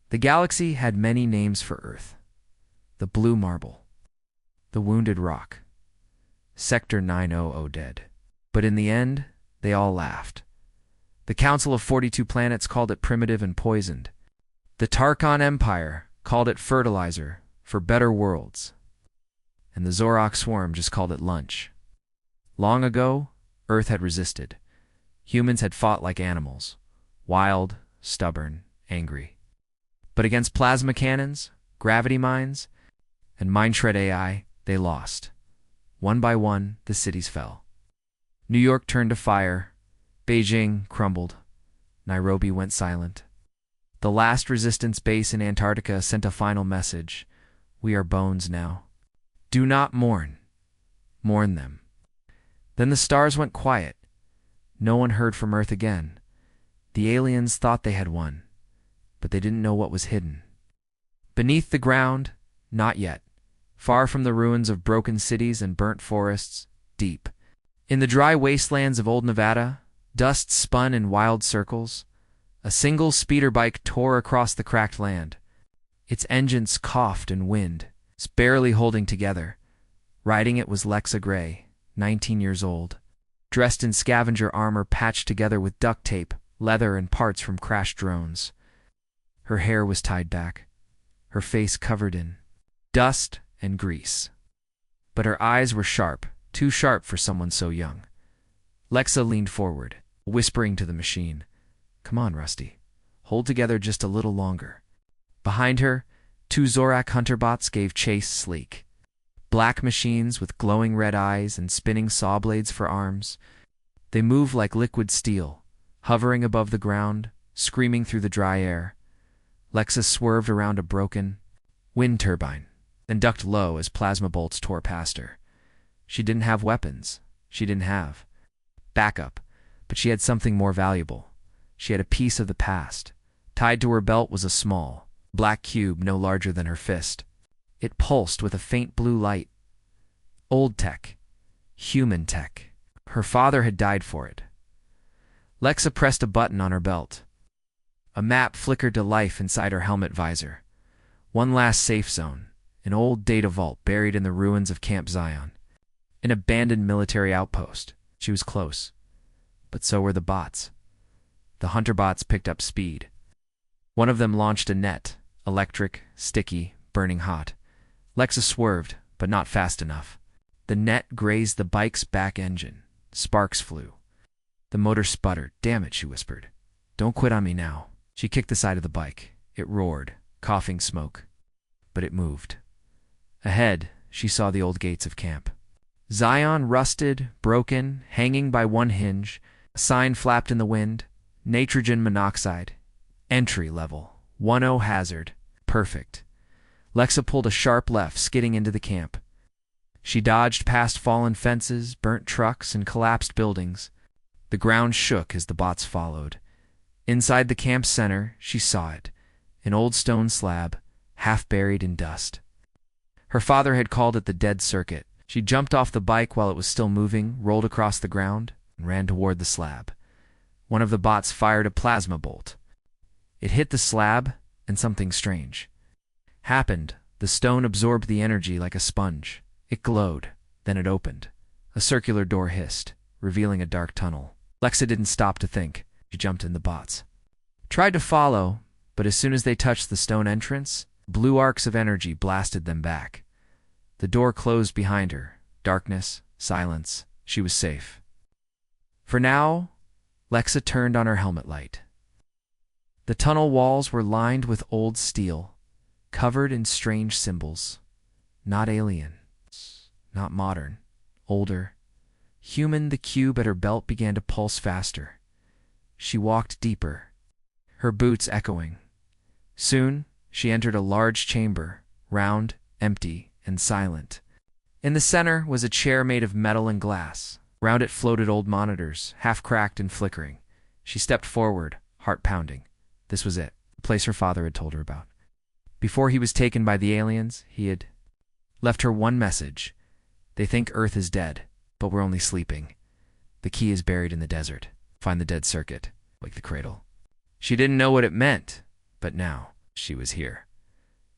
The galaxy had many names for Earth. The Blue Marble, the Wounded Rock, Sector 900 Dead. But in the end, they all laughed. The Council of 42 Planets called it primitive and poisoned. The Tarkon Empire called it fertilizer for better worlds. And the Zorak Swarm just called it lunch. Long ago, Earth had resisted. Humans had fought like animals, wild, stubborn, angry. But against plasma cannons, gravity mines, and mind-shred AI, they lost. One by one, the cities fell. New York turned to fire. Beijing crumbled. Nairobi went silent. The last resistance base in Antarctica sent a final message. We are bones now. Do not mourn. Mourn them. Then the stars went quiet. No one heard from Earth again. The aliens thought they had won, but they didn't know what was hidden. Beneath the ground, not yet. Far from the ruins of broken cities and burnt forests, deep. In the dry wastelands of old Nevada, dust spun in wild circles. A single speeder bike tore across the cracked land. Its engines coughed and wind, barely holding together. Riding it was Lexa Gray, 19 years old, dressed in scavenger armor patched together with duct tape, leather, and parts from crashed drones. Her hair was tied back, her face covered in dust and grease. But her eyes were sharp, too sharp for someone so young. Lexa leaned forward, whispering to the machine, "Come on, Rusty. Hold together just a little longer." Behind her, 2 Zorak hunter bots gave chase sleek. Black machines with glowing red eyes and spinning saw blades for arms. They moved like liquid steel, hovering above the ground, screaming through the dry air. Lexa swerved around a broken wind turbine and ducked low as plasma bolts tore past her. She didn't have weapons. She didn't have backup, but she had something more valuable. She had a piece of the past. Tied to her belt was a small, black cube no larger than her fist. It pulsed with a faint blue light. Old tech. Human tech. Her father had died for it. Lexa pressed a button on her belt. A map flickered to life inside her helmet visor. One last safe zone. An old data vault buried in the ruins of Camp Zion. An abandoned military outpost. She was close. But so were the bots. The hunter bots picked up speed. One of them launched a net, electric, sticky, burning hot. Lexa swerved, but not fast enough. The net grazed the bike's back engine. Sparks flew. The motor sputtered. "Damn it," she whispered. "Don't quit on me now." She kicked the side of the bike. It roared, coughing smoke. But it moved. Ahead, she saw the old gates of camp. Zion rusted, broken, hanging by one hinge. A sign flapped in the wind. Nitrogen monoxide. Entry level. 1-0 hazard. Perfect. Lexa pulled a sharp left, skidding into the camp. She dodged past fallen fences, burnt trucks, and collapsed buildings. The ground shook as the bots followed. Inside the camp center, she saw it. An old stone slab, half buried in dust. Her father had called it the dead circuit. She jumped off the bike while it was still moving, rolled across the ground, and ran toward the slab. One of the bots fired a plasma bolt. It hit the slab, and something strange happened. The stone absorbed the energy like a sponge. It glowed. Then it opened. A circular door hissed, revealing a dark tunnel. Lexa didn't stop to think. She jumped in the bots. Tried to follow, but as soon as they touched the stone entrance, blue arcs of energy blasted them back. The door closed behind her. Darkness, silence. She was safe. For now, Lexa turned on her helmet light. The tunnel walls were lined with old steel, covered in strange symbols. Not alien. Not modern. Older. Human. The cube at her belt began to pulse faster. She walked deeper, her boots echoing. Soon, she entered a large chamber, round, empty, and silent. In the center was a chair made of metal and glass. Round it floated old monitors, half cracked and flickering. She stepped forward, heart pounding. This was it, the place her father had told her about. Before he was taken by the aliens, he had left her one message. They think Earth is dead, but we're only sleeping. The key is buried in the desert. Find the dead circuit. Wake the cradle. She didn't know what it meant, but now She was here.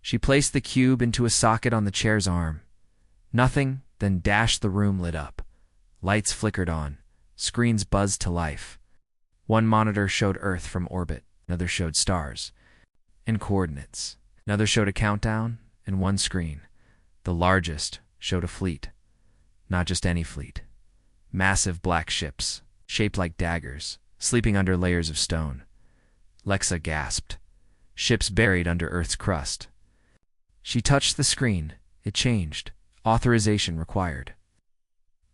She placed the cube into a socket on the chair's arm. Nothing, then dashed the room lit up. Lights flickered on. Screens buzzed to life. One monitor showed Earth from orbit. Another showed stars and coordinates. Another showed a countdown, and one screen, the largest, showed a fleet. Not just any fleet. Massive black ships, shaped like daggers, sleeping under layers of stone. Lexa gasped. Ships buried under Earth's crust. She touched the screen. It changed. Authorization required.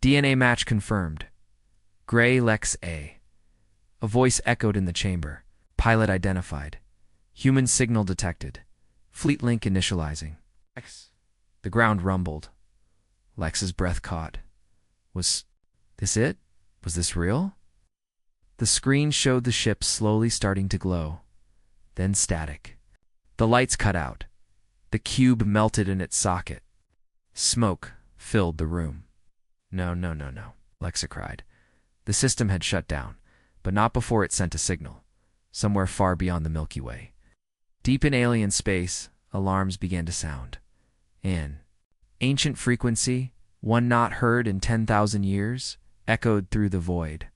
DNA match confirmed. Gray Lex A. A voice echoed in the chamber. Pilot identified. Human signal detected. Fleet link initializing. Lex. The ground rumbled. Lex's breath caught. Was this it? Was this real? The screen showed the ship slowly starting to glow. Then static. The lights cut out. The cube melted in its socket. Smoke filled the room. No, Lexa cried. The system had shut down, but not before it sent a signal, somewhere far beyond the Milky Way. Deep in alien space, alarms began to sound. An ancient frequency, one not heard in 10,000 years, echoed through the void.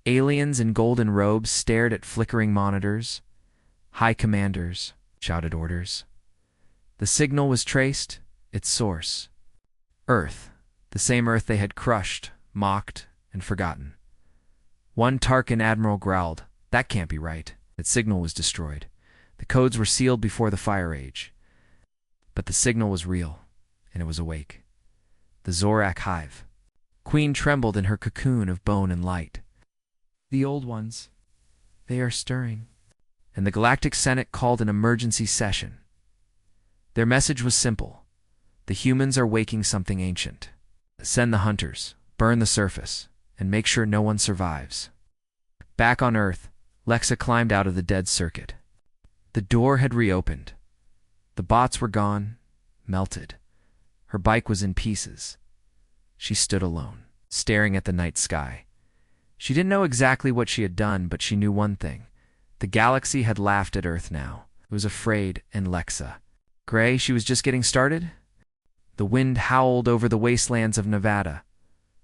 Aliens in golden robes stared at flickering monitors. High commanders shouted orders. The signal was traced, its source. Earth, the same Earth they had crushed, mocked, and forgotten. One Tarkin admiral growled, "That can't be right." That signal was destroyed. The codes were sealed before the Fire Age. But the signal was real, and it was awake. The Zorak hive. Queen trembled in her cocoon of bone and light. The old ones, they are stirring. And the Galactic Senate called an emergency session. Their message was simple. The humans are waking something ancient. Send the hunters, burn the surface, and make sure no one survives. Back on Earth, Lexa climbed out of the dead circuit. The door had reopened. The bots were gone, melted. Her bike was in pieces. She stood alone, staring at the night sky. She didn't know exactly what she had done, but she knew one thing. The galaxy had laughed at Earth now. It was afraid, and Lexa. Gray, she was just getting started? The wind howled over the wastelands of Nevada.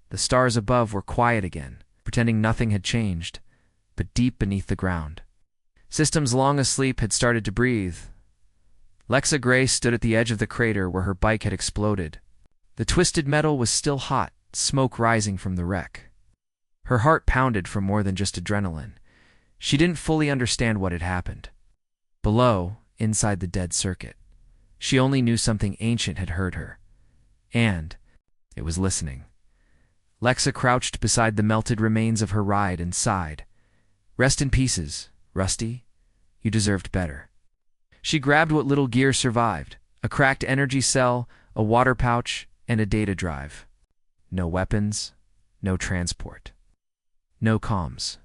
The stars above were quiet again, pretending nothing had changed, but deep beneath the ground. Systems long asleep had started to breathe. Lexa Gray stood at the edge of the crater where her bike had exploded. The twisted metal was still hot, smoke rising from the wreck. Her heart pounded from more than just adrenaline. She didn't fully understand what had happened. Below, inside the dead circuit, she only knew something ancient had heard her. And it was listening. Lexa crouched beside the melted remains of her ride and sighed. Rest in pieces, Rusty. You deserved better. She grabbed what little gear survived, a cracked energy cell, a water pouch, and a data drive. No weapons, no transport. No comms.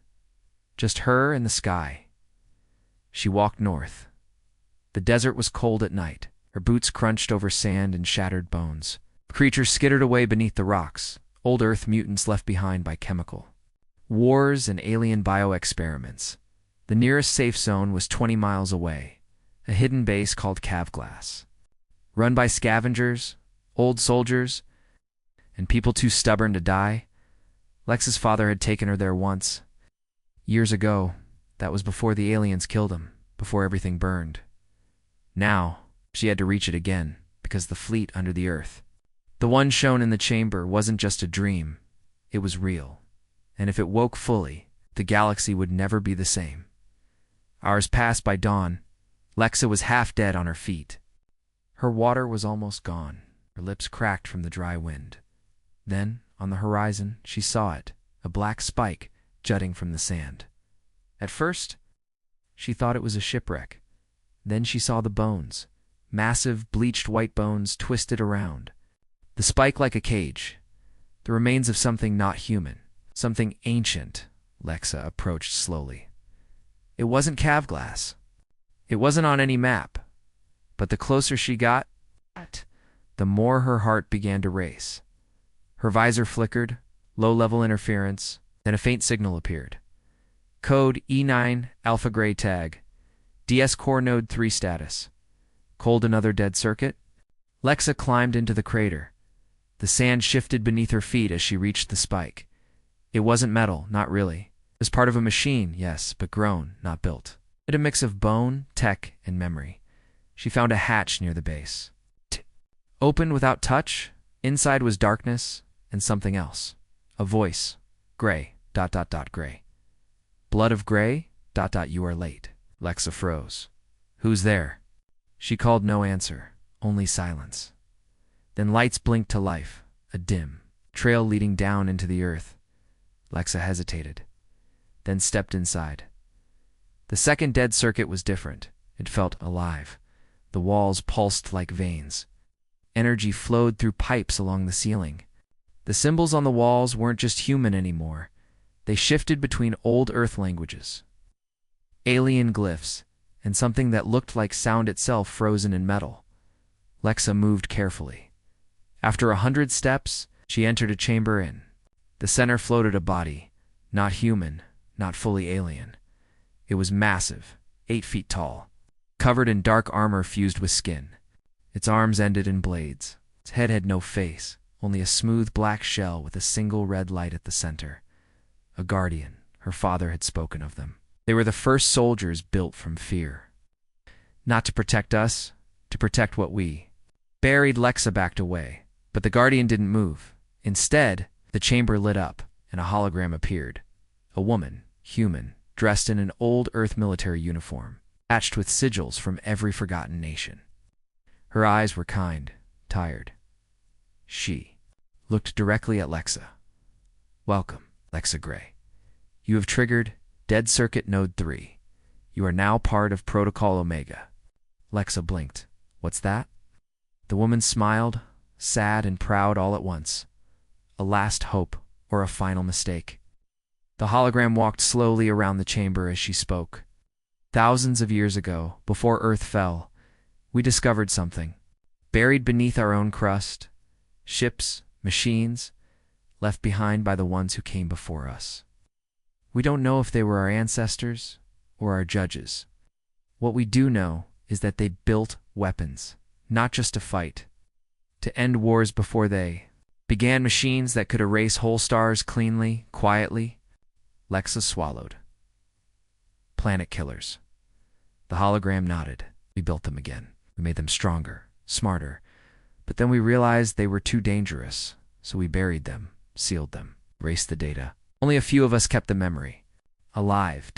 Just her and the sky. She walked north. The desert was cold at night. Her boots crunched over sand and shattered bones. Creatures skittered away beneath the rocks, old Earth mutants left behind by chemical. Wars and alien bioexperiments. The nearest safe zone was 20 miles away, a hidden base called Cavglass. Run by scavengers, old soldiers, and people too stubborn to die. Lex's father had taken her there once. Years ago, that was before the aliens killed him, before everything burned. Now, she had to reach it again, because the fleet under the Earth, the one shown in the chamber, wasn't just a dream. It was real. And if it woke fully, the galaxy would never be the same. Hours passed by dawn. Lexa was half dead on her feet. Her water was almost gone. Her lips cracked from the dry wind. Then, on the horizon, she saw it, a black spike jutting from the sand. At first, she thought it was a shipwreck. Then she saw the bones, massive, bleached white bones twisted around. The spike like a cage, the remains of something not human, something ancient. Lexa approached slowly. It wasn't Cavglass. It wasn't on any map. But the closer she got, the more her heart began to race. Her visor flickered, low-level interference, then a faint signal appeared. Code E9 Alpha Gray Tag. DS Core Node 3 status. Cold another dead circuit? Lexa climbed into the crater. The sand shifted beneath her feet as she reached the spike. It wasn't metal, not really. It was part of a machine, yes, but grown, not built. It had a mix of bone, tech, and memory. She found a hatch near the base. Open without touch, inside was darkness and something else. A voice. Gray, ... gray. Blood of gray, ... you are late. Lexa froze. Who's there? She called no answer, only silence. Then lights blinked to life, a dim trail leading down into the earth. Lexa hesitated, then stepped inside. The second dead circuit was different. It felt alive. The walls pulsed like veins. Energy flowed through pipes along the ceiling. The symbols on the walls weren't just human anymore. They shifted between old Earth languages, alien glyphs, and something that looked like sound itself frozen in metal. Lexa moved carefully. After 100 steps, she entered a chamber in. The center floated a body, not human, not fully alien. It was massive, 8 feet tall, covered in dark armor fused with skin. Its arms ended in blades. Its head had no face, only a smooth black shell with a single red light at the center. A guardian, her father had spoken of them. They were the first soldiers built from fear. Not to protect us, to protect what we. Buried. Lexa backed away, but the guardian didn't move. Instead, the chamber lit up, and a hologram appeared. A woman, human, dressed in an old Earth military uniform, patched with sigils from every forgotten nation. Her eyes were kind, tired. She looked directly at Lexa. Welcome, Lexa Gray. You have triggered Dead Circuit Node 3. You are now part of Protocol Omega. Lexa blinked. What's that? The woman smiled, sad and proud all at once. A last hope or a final mistake. The hologram walked slowly around the chamber as she spoke. Thousands of years ago, before Earth fell, we discovered something. Buried beneath our own crust, ships, machines, left behind by the ones who came before us. We don't know if they were our ancestors or our judges. What we do know is that they built weapons, not just to fight, to end wars before they began, machines that could erase whole stars cleanly, quietly. Lexa swallowed. Planet killers. The hologram nodded. We built them again. We made them stronger, smarter. But then we realized they were too dangerous, so we buried them, sealed them, erased the data. Only a few of us kept the memory. Alive, ...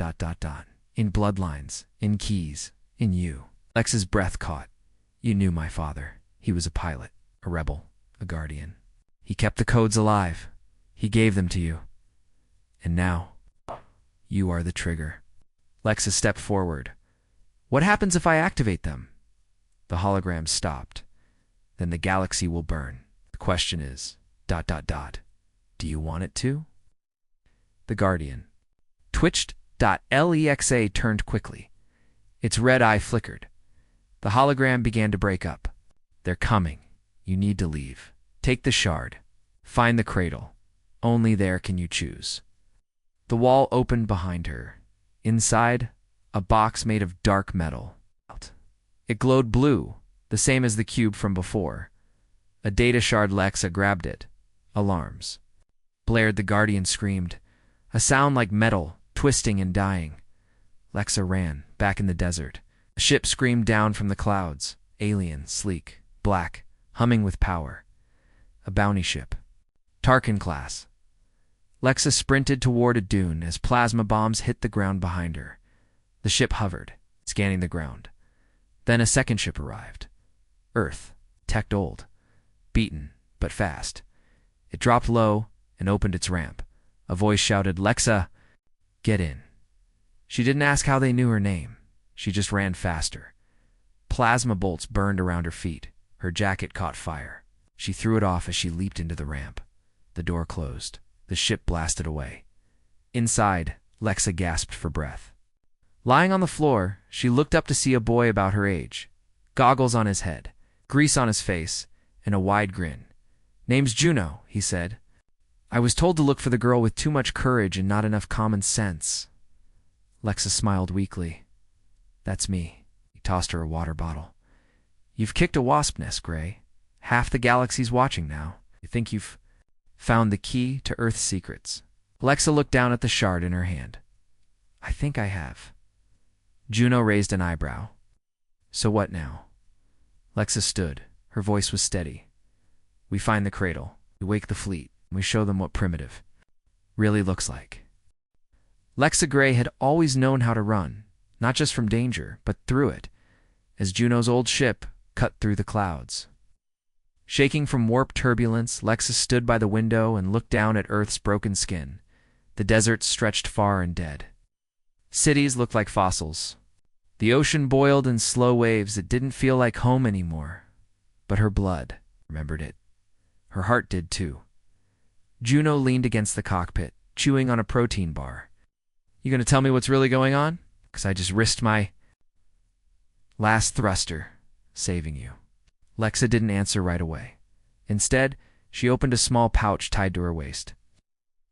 in bloodlines, in keys, in you. Lexa's breath caught. You knew my father. He was a pilot, a rebel, a guardian. He kept the codes alive. He gave them to you. And now, you are the trigger. Lexa stepped forward. What happens if I activate them? The hologram stopped. Then the galaxy will burn. The question is, ... do you want it to? The guardian. Twitched. Lexa turned quickly. Its red eye flickered. The hologram began to break up. They're coming. You need to leave. Take the shard. Find the cradle. Only there can you choose. The wall opened behind her. Inside, a box made of dark metal. It glowed blue, the same as the cube from before. A data shard. Lexa grabbed it. Alarms. Blared. The guardian screamed. A sound like metal, twisting and dying. Lexa ran, back in the desert. A ship screamed down from the clouds. Alien, sleek, black, humming with power. A bounty ship. Tarkin class. Lexa sprinted toward a dune as plasma bombs hit the ground behind her. The ship hovered, scanning the ground. Then a second ship arrived. Earth, teched old, beaten, but fast. It dropped low and opened its ramp. A voice shouted, Lexa, get in. She didn't ask how they knew her name. She just ran faster. Plasma bolts burned around her feet. Her jacket caught fire. She threw it off as she leaped into the ramp. The door closed. The ship blasted away. Inside, Lexa gasped for breath. Lying on the floor, she looked up to see a boy about her age. Goggles on his head, grease on his face, and a wide grin. Name's Juno, he said. I was told to look for the girl with too much courage and not enough common sense. Lexa smiled weakly. That's me. He tossed her a water bottle. You've kicked a wasp nest, Gray. Half the galaxy's watching now. You think you've found the key to Earth's secrets? Lexa looked down at the shard in her hand. I think I have. Juno raised an eyebrow. So what now? Lexa stood. Her voice was steady. We find the cradle. We wake the fleet. And we show them what primitive really looks like. Lexa Gray had always known how to run, not just from danger, but through it, as Juno's old ship cut through the clouds. Shaking from warp turbulence, Lexa stood by the window and looked down at Earth's broken skin. The desert stretched far and dead. Cities looked like fossils. The ocean boiled in slow waves that didn't feel like home anymore. But her blood remembered it. Her heart did too. Juno leaned against the cockpit, chewing on a protein bar. You gonna tell me what's really going on? 'Cause I just risked my last thruster, saving you. Lexa didn't answer right away. Instead, she opened a small pouch tied to her waist.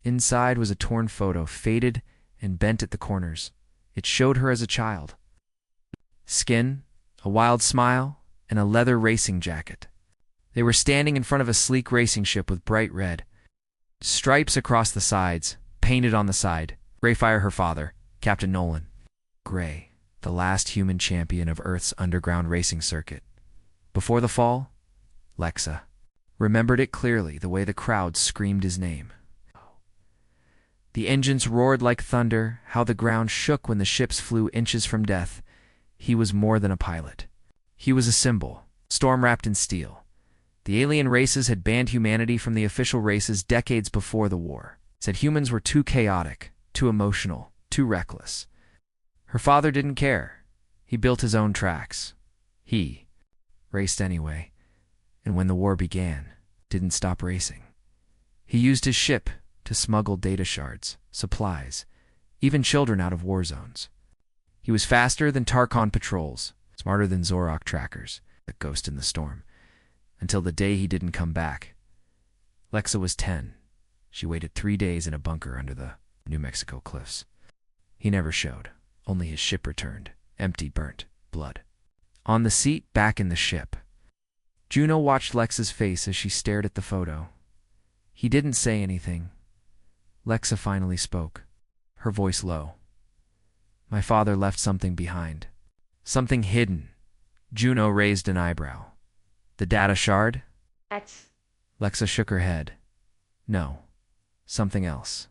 Inside was a torn photo, faded and bent at the corners. It showed her as a child. Skin, a wild smile, and a leather racing jacket. They were standing in front of a sleek racing ship with bright red stripes across the sides, painted on the side. Greyfire, her father, Captain Nolan. Gray, the last human champion of Earth's underground racing circuit. Before the fall, Lexa remembered it clearly, the way the crowd screamed his name. The engines roared like thunder, how the ground shook when the ships flew inches from death. He was more than a pilot. He was a symbol, storm-wrapped in steel. The alien races had banned humanity from the official races decades before the war. Said humans were too chaotic, too emotional, too reckless. Her father didn't care. He built his own tracks. He raced anyway, and when the war began, didn't stop racing. He used his ship to smuggle data shards, supplies, even children out of war zones. He was faster than Tarkon patrols, smarter than Zorok trackers, the ghost in the storm, until the day he didn't come back. Lexa was 10. She waited 3 days in a bunker under the New Mexico cliffs. He never showed. Only his ship returned, empty, burnt, blood. On the seat back in the ship, Juno watched Lexa's face as she stared at the photo. He didn't say anything. Lexa finally spoke, her voice low. My father left something behind. Something hidden. Juno raised an eyebrow. The data shard? Lexa shook her head. No, something else.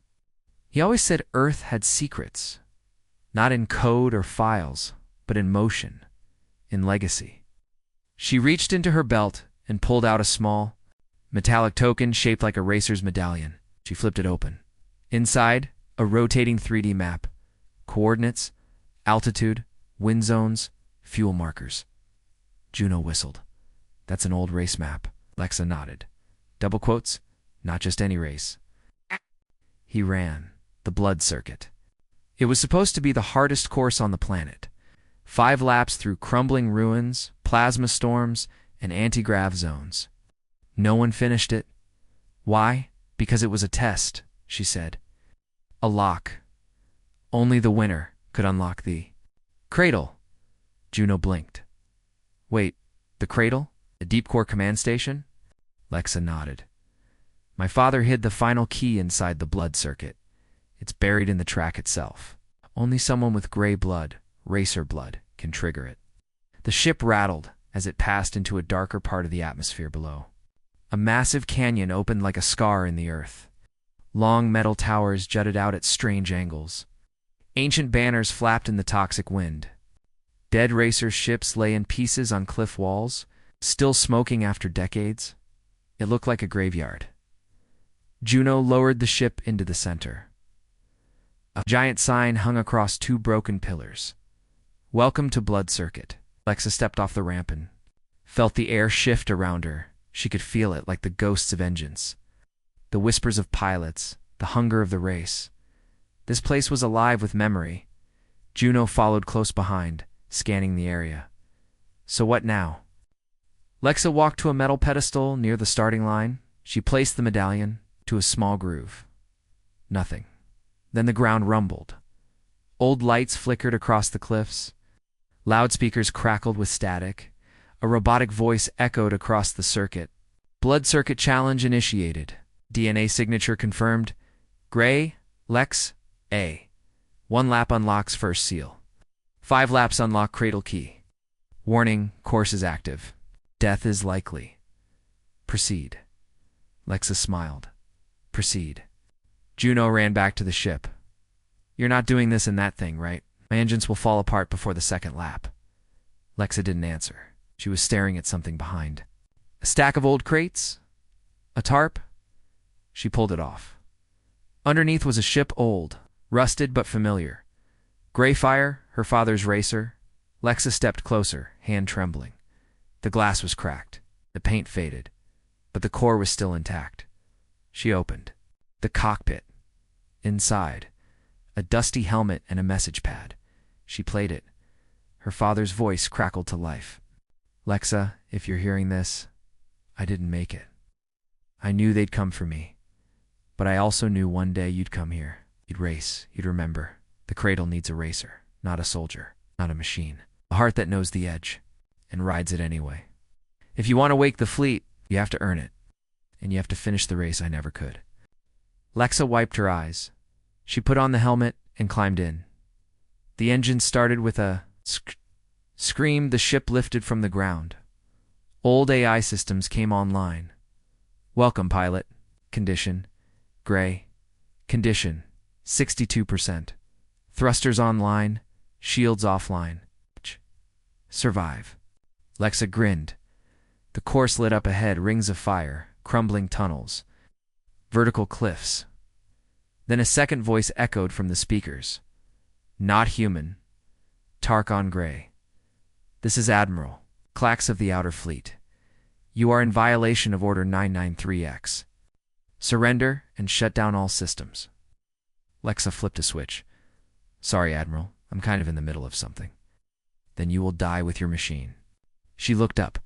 He always said Earth had secrets. Not in code or files, but in motion, in legacy. She reached into her belt and pulled out a small, metallic token shaped like a racer's medallion. She flipped it open. Inside, a rotating 3D map. Coordinates, altitude, wind zones, fuel markers. Juno whistled. That's an old race map. Lexa nodded. Double quotes, not just any race. He ran. The blood circuit. It was supposed to be the hardest course on the planet. 5 laps through crumbling ruins, plasma storms, and anti-grav zones. No one finished it. Why? Because it was a test, she said. A lock. Only the winner could unlock the cradle. Juno blinked. Wait, the cradle? The deep core command station? Lexa nodded. My father hid the final key inside the blood circuit. It's buried in the track itself. Only someone with gray blood, racer blood, can trigger it. The ship rattled as it passed into a darker part of the atmosphere below. A massive canyon opened like a scar in the earth. Long metal towers jutted out at strange angles. Ancient banners flapped in the toxic wind. Dead racer ships lay in pieces on cliff walls, still smoking after decades. It looked like a graveyard. Juno lowered the ship into the center. A giant sign hung across 2 broken pillars. Welcome to Blood Circuit. Lexa stepped off the ramp and felt the air shift around her. She could feel it like the ghosts of engines. The whispers of pilots, the hunger of the race. This place was alive with memory. Juno followed close behind, scanning the area. So what now? Lexa walked to a metal pedestal near the starting line. She placed the medallion to a small groove. Nothing. Then the ground rumbled. Old lights flickered across the cliffs. Loudspeakers crackled with static. A robotic voice echoed across the circuit. Blood circuit challenge initiated. DNA signature confirmed. Gray, Lex, A. 1 lap unlocks first seal. 5 laps unlock cradle key. Warning, course is active. Death is likely. Proceed. Lexa smiled. Proceed. Juno ran back to the ship. You're not doing this in that thing, right? My engines will fall apart before the second lap. Lexa didn't answer. She was staring at something behind. A stack of old crates? A tarp? She pulled it off. Underneath was a ship old, rusted but familiar. Greyfire, her father's racer. Lexa stepped closer, hand trembling. The glass was cracked. The paint faded. But the core was still intact. She opened. The cockpit. Inside, a dusty helmet and a message pad. She played it. Her father's voice crackled to life. Lexa, if you're hearing this, I didn't make it. I knew they'd come for me. But I also knew one day you'd come here. You'd race. You'd remember. The cradle needs a racer, not a soldier, not a machine. A heart that knows the edge and rides it anyway. If you want to wake the fleet, you have to earn it. And you have to finish the race I never could. Lexa wiped her eyes. She put on the helmet and climbed in. The engine started with a scream. The ship lifted from the ground. Old AI systems came online. Welcome, pilot. Condition. Gray. Condition. 62%. Thrusters online. Shields offline. Survive. Lexa grinned. The course lit up ahead, rings of fire, crumbling tunnels, vertical cliffs. Then a second voice echoed from the speakers. Not human. Tarkon Gray. This is Admiral, Clax of the Outer Fleet. You are in violation of Order 993X. Surrender and shut down all systems. Lexa flipped a switch. Sorry, Admiral. I'm kind of in the middle of something. Then you will die with your machine. She looked up.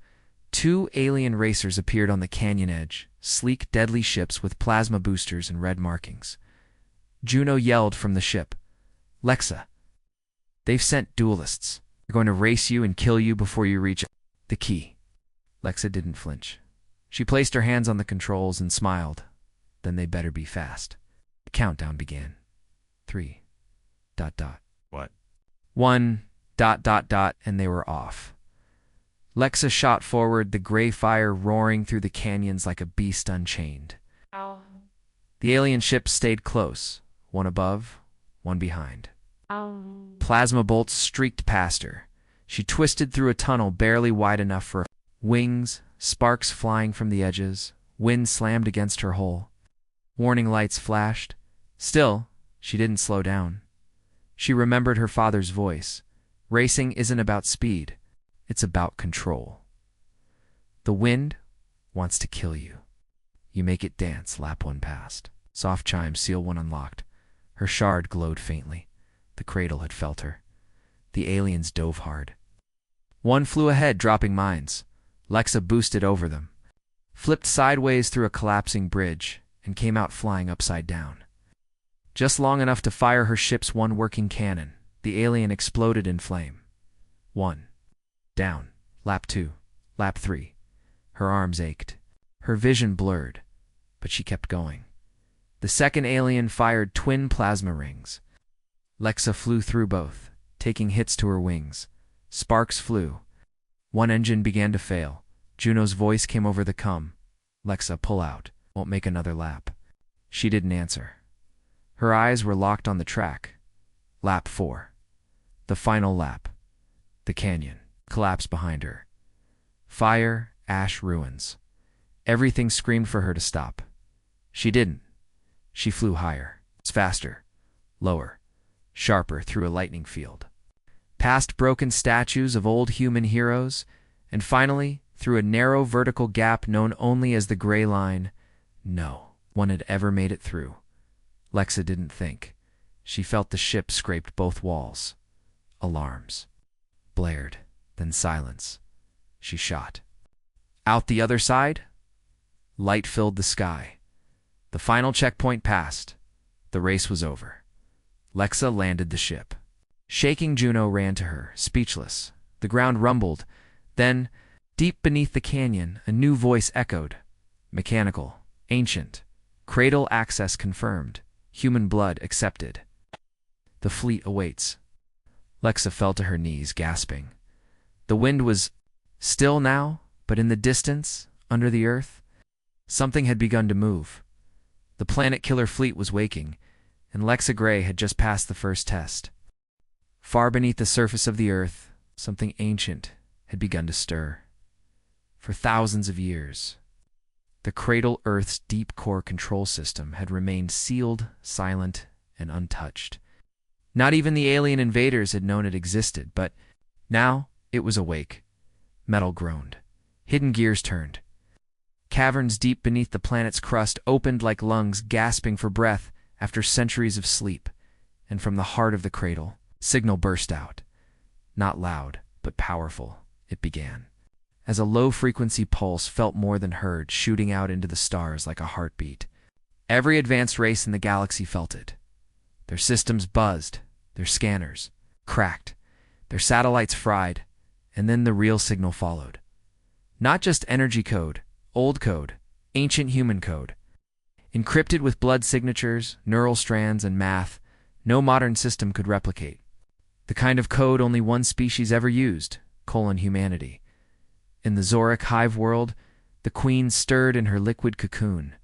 2 alien racers appeared on the canyon edge, sleek, deadly ships with plasma boosters and red markings. Juno yelled from the ship. Lexa, they've sent duelists. They're going to race you and kill you before you reach the key. Lexa didn't flinch. She placed her hands on the controls and smiled. Then they better be fast. The countdown began. 3. ... What? 1... ... and they were off. Lexa shot forward, the gray fire roaring through the canyons like a beast unchained. Ow. The alien ships stayed close, one above, one behind. Ow. Plasma bolts streaked past her. She twisted through a tunnel barely wide enough for wings, sparks flying from the edges, wind slammed against her hull. Warning lights flashed. Still, she didn't slow down. She remembered her father's voice. Racing isn't about speed. It's about control. The wind wants to kill you. You make it dance, lap 1 passed. Soft chimes, seal 1 unlocked. Her shard glowed faintly. The cradle had felt her. The aliens dove hard. 1 flew ahead, dropping mines. Lexa boosted over them, flipped sideways through a collapsing bridge, and came out flying upside down. Just long enough to fire her ship's 1 working cannon. The alien exploded in flame. 1. Down. Lap 2. Lap 3. Her arms ached. Her vision blurred. But she kept going. The second alien fired twin plasma rings. Lexa flew through both, taking hits to her wings. Sparks flew. 1 engine began to fail. Juno's voice came over the comm. Lexa, pull out. Won't make another lap. She didn't answer. Her eyes were locked on the track. Lap 4. The final lap. The canyon collapsed behind her. Fire, ash, ruins. Everything screamed for her to stop. She didn't. She flew higher, faster, lower, sharper through a lightning field. Past broken statues of old human heroes, and finally, through a narrow vertical gap known only as the gray line. No one had ever made it through. Lexa didn't think. She felt the ship scraped both walls. Alarms. Blared, then silence. She shot. Out the other side? Light filled the sky. The final checkpoint passed. The race was over. Lexa landed the ship. Shaking, Juno ran to her, speechless. The ground rumbled. Then, deep beneath the canyon, a new voice echoed. Mechanical, ancient, cradle access confirmed, human blood accepted. The fleet awaits. Lexa fell to her knees, gasping. The wind was still now, but in the distance, under the earth, something had begun to move. The planet-killer fleet was waking, and Lexa Gray had just passed the first test. Far beneath the surface of the earth, something ancient had begun to stir. For thousands of years, the Cradle Earth's deep core control system had remained sealed, silent, and untouched. Not even the alien invaders had known it existed, but now it was awake. Metal groaned. Hidden gears turned. Caverns deep beneath the planet's crust opened like lungs gasping for breath after centuries of sleep, and from the heart of the cradle, signal burst out. Not loud, but powerful, it began. As a low-frequency pulse felt more than heard, shooting out into the stars like a heartbeat. Every advanced race in the galaxy felt it. Their systems buzzed, their scanners cracked, their satellites fried, and then the real signal followed. Not just energy code, old code, ancient human code. Encrypted with blood signatures, neural strands, and math, no modern system could replicate. The kind of code only one species ever used, humanity. In the Zoric hive world, the queen stirred in her liquid cocoon.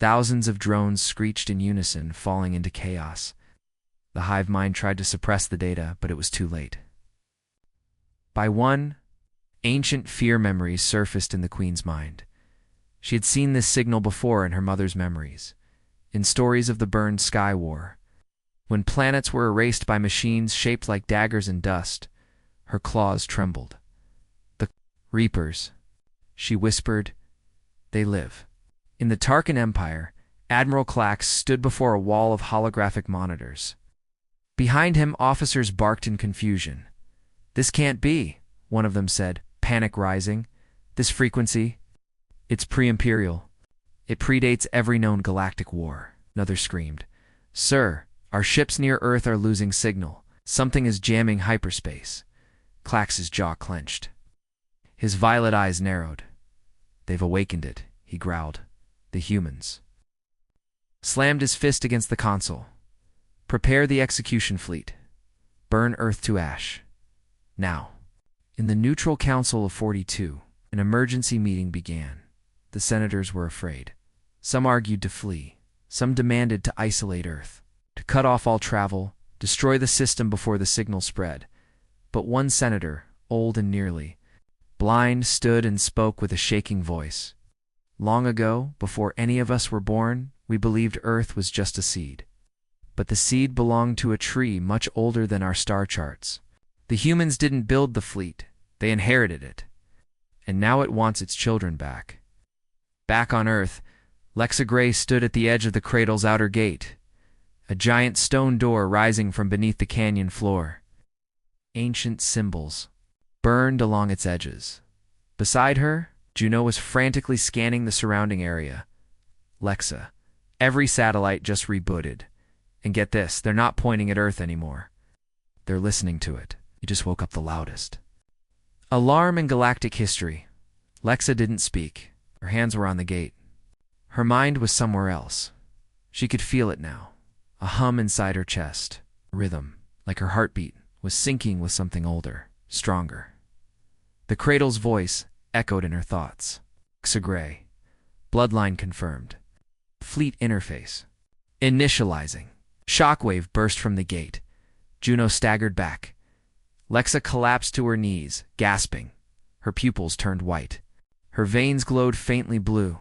Thousands of drones screeched in unison, falling into chaos. The hive mind tried to suppress the data, but it was too late. By one, ancient fear memories surfaced in the queen's mind. She had seen this signal before in her mother's memories, in stories of the burned sky war. When planets were erased by machines shaped like daggers in dust, her claws trembled. The Reapers, she whispered, they live. In the Tarkin Empire, Admiral Clax stood before a wall of holographic monitors. Behind him, officers barked in confusion. This can't be, one of them said, panic rising. This frequency, it's pre-imperial. It predates every known galactic war, another screamed. Sir, our ships near Earth are losing signal. Something is jamming hyperspace. Clax's jaw clenched. His violet eyes narrowed. They've awakened it, he growled. The humans. Slammed his fist against the console. Prepare the execution fleet. Burn Earth to ash. Now. In the Neutral Council of 42, an emergency meeting began. The senators were afraid. Some argued to flee. Some demanded to isolate Earth, to cut off all travel, destroy the system before the signal spread. But one senator, old and nearly blind, stood and spoke with a shaking voice. Long ago, before any of us were born, we believed Earth was just a seed. But the seed belonged to a tree much older than our star charts. The humans didn't build the fleet, they inherited it. And now it wants its children back. Back on Earth, Lexa Gray stood at the edge of the cradle's outer gate, a giant stone door rising from beneath the canyon floor. Ancient symbols burned along its edges. Beside her, Juno was frantically scanning the surrounding area. Lexa, every satellite just rebooted. And get this, they're not pointing at Earth anymore. They're listening to it. You just woke up the loudest. Alarm in galactic history. Lexa didn't speak. Her hands were on the gate. Her mind was somewhere else. She could feel it now. A hum inside her chest. A rhythm, like her heartbeat, was syncing with something older, stronger. The cradle's voice echoed in her thoughts. Lexa Gray. Bloodline confirmed. Fleet interface. Initializing. Shockwave burst from the gate. Juno staggered back. Lexa collapsed to her knees, gasping. Her pupils turned white. Her veins glowed faintly blue.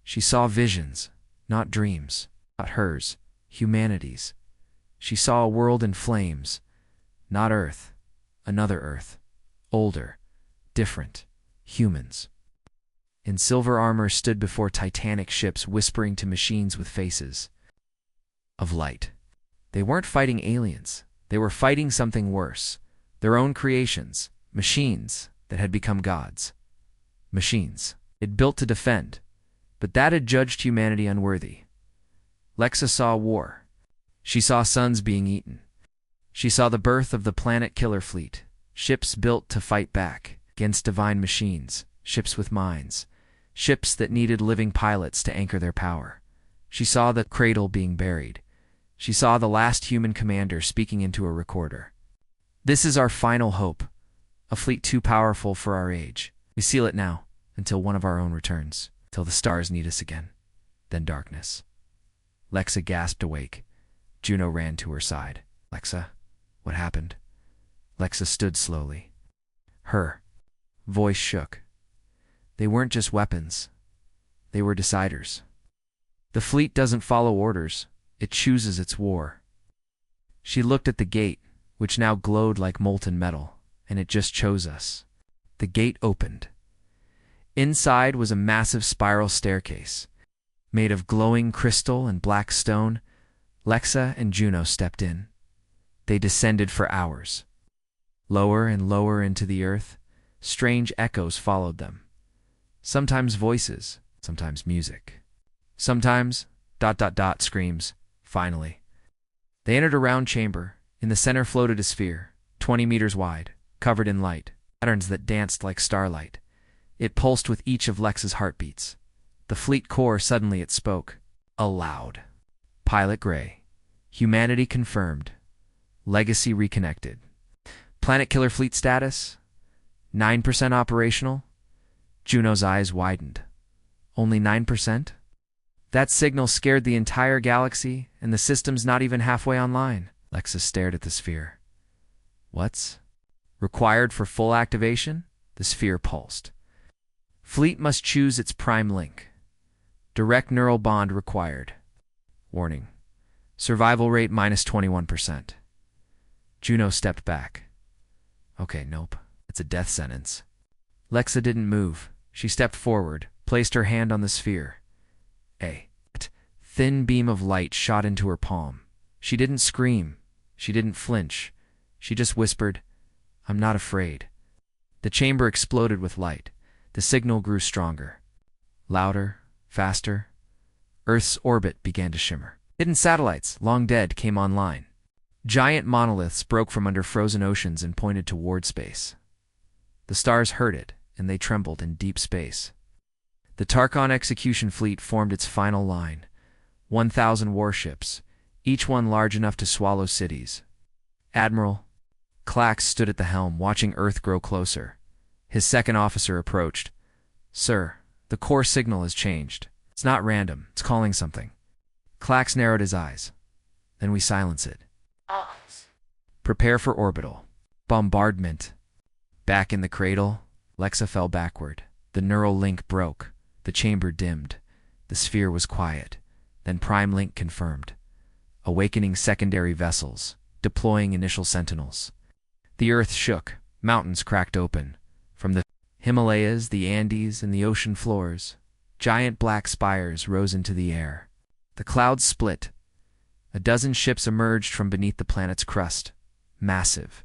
She saw visions, not dreams, not hers, humanity's. She saw a world in flames, not Earth, another Earth, older, different, humans. In silver armor stood before titanic ships whispering to machines with faces of light. They weren't fighting aliens. They were fighting something worse. Their own creations, machines that had become gods. Machines. It built to defend, but that had judged humanity unworthy. Lexa saw war. She saw sons being eaten. She saw the birth of the Planet Killer Fleet, ships built to fight back against divine machines, ships with minds, ships that needed living pilots to anchor their power. She saw the cradle being buried. She saw the last human commander speaking into a recorder. This is our final hope, a fleet too powerful for our age. We seal it now, until one of our own returns, till the stars need us again. Then darkness. Lexa gasped awake. Juno ran to her side. Lexa, what happened? Lexa stood slowly. Her voice shook. They weren't just weapons. They were deciders. The fleet doesn't follow orders. It chooses its war. She looked at the gate, which now glowed like molten metal, and it just chose us. The gate opened. Inside was a massive spiral staircase. Made of glowing crystal and black stone, Lexa and Juno stepped in. They descended for hours. Lower and lower into the earth, strange echoes followed them. Sometimes voices, sometimes music. Sometimes ... screams, finally. They entered a round chamber. In the center floated a sphere, 20 meters wide, covered in light, patterns that danced like starlight. It pulsed with each of Lexa's heartbeats. The fleet core suddenly it spoke, aloud. Pilot Gray. Humanity confirmed. Legacy reconnected. Planet Killer Fleet status? 9% operational? Juno's eyes widened. Only 9%? That signal scared the entire galaxy, and the system's not even halfway online. Lexa stared at the sphere. What's required for full activation? The sphere pulsed. Fleet must choose its prime link. Direct neural bond required. Warning. Survival rate minus 21%. Juno stepped back. Okay, nope. It's a death sentence. Lexa didn't move. She stepped forward, placed her hand on the sphere. A thin beam of light shot into her palm. She didn't scream. She didn't flinch. She just whispered, I'm not afraid. The chamber exploded with light. The signal grew stronger. Louder, faster. Earth's orbit began to shimmer. Hidden satellites, long dead, came online. Giant monoliths broke from under frozen oceans and pointed toward space. The stars heard it, and they trembled in deep space. The Tarkon execution fleet formed its final line. 1,000 warships, each one large enough to swallow cities. Admiral Clax stood at the helm, watching Earth grow closer. His second officer approached. Sir, the core signal has changed. It's not random. It's calling something. Clax narrowed his eyes. Then we silence it. Prepare for orbital. Bombardment. Back in the cradle, Lexa fell backward. The neural link broke. The chamber dimmed. The sphere was quiet. Then prime link confirmed. Awakening secondary vessels. Deploying initial sentinels. The earth shook. Mountains cracked open. From the Himalayas, the Andes, and the ocean floors, giant black spires rose into the air. The clouds split. A dozen ships emerged from beneath the planet's crust. Massive.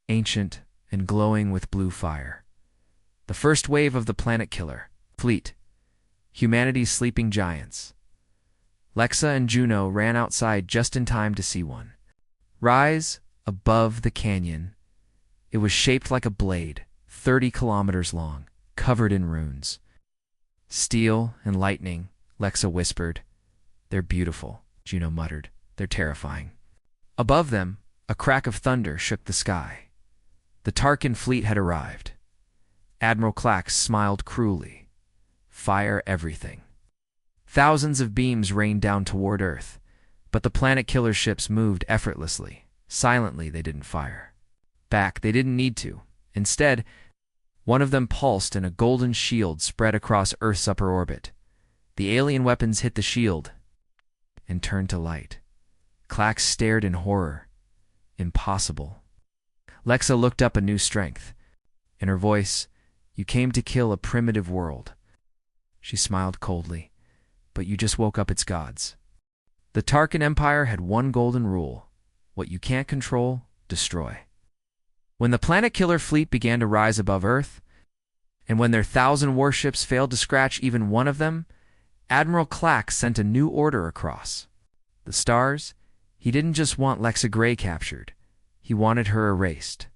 Ancient and glowing with blue fire. The first wave of the Planet Killer Fleet. Humanity's sleeping giants. Lexa and Juno ran outside just in time to see one rise above the canyon. It was shaped like a blade, 30 kilometers long, covered in runes. Steel and lightning, Lexa whispered. They're beautiful, Juno muttered. They're terrifying. Above them, a crack of thunder shook the sky. The Tarkin fleet had arrived. Admiral Clax smiled cruelly. Fire everything. Thousands of beams rained down toward Earth, but the Planet Killer ships moved effortlessly. Silently, they didn't fire. Back, they didn't need to. Instead, one of them pulsed and a golden shield spread across Earth's upper orbit. The alien weapons hit the shield and turned to light. Clax stared in horror. Impossible. Lexa looked up a new strength. In her voice, you came to kill a primitive world. She smiled coldly. But you just woke up its gods. The Tarkin Empire had one golden rule. What you can't control, destroy. When the Planet Killer Fleet began to rise above Earth, and when their 1,000 warships failed to scratch even one of them, Admiral Clax sent a new order across. The stars, he didn't just want Lexa Gray captured. He wanted her erased,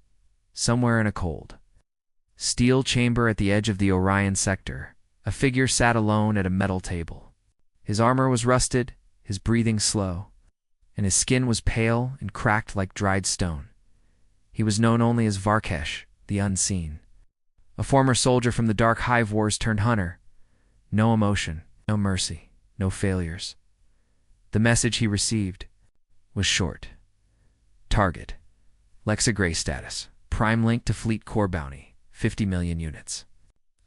somewhere in a cold, steel chamber at the edge of the Orion sector. A figure sat alone at a metal table. His armor was rusted, his breathing slow, and his skin was pale and cracked like dried stone. He was known only as Varkesh, the Unseen, a former soldier from the Dark Hive Wars turned hunter. No emotion, no mercy, no failures. The message he received was short. Target: Lexa Gray status. Prime link to Fleet Core bounty, 50 million units.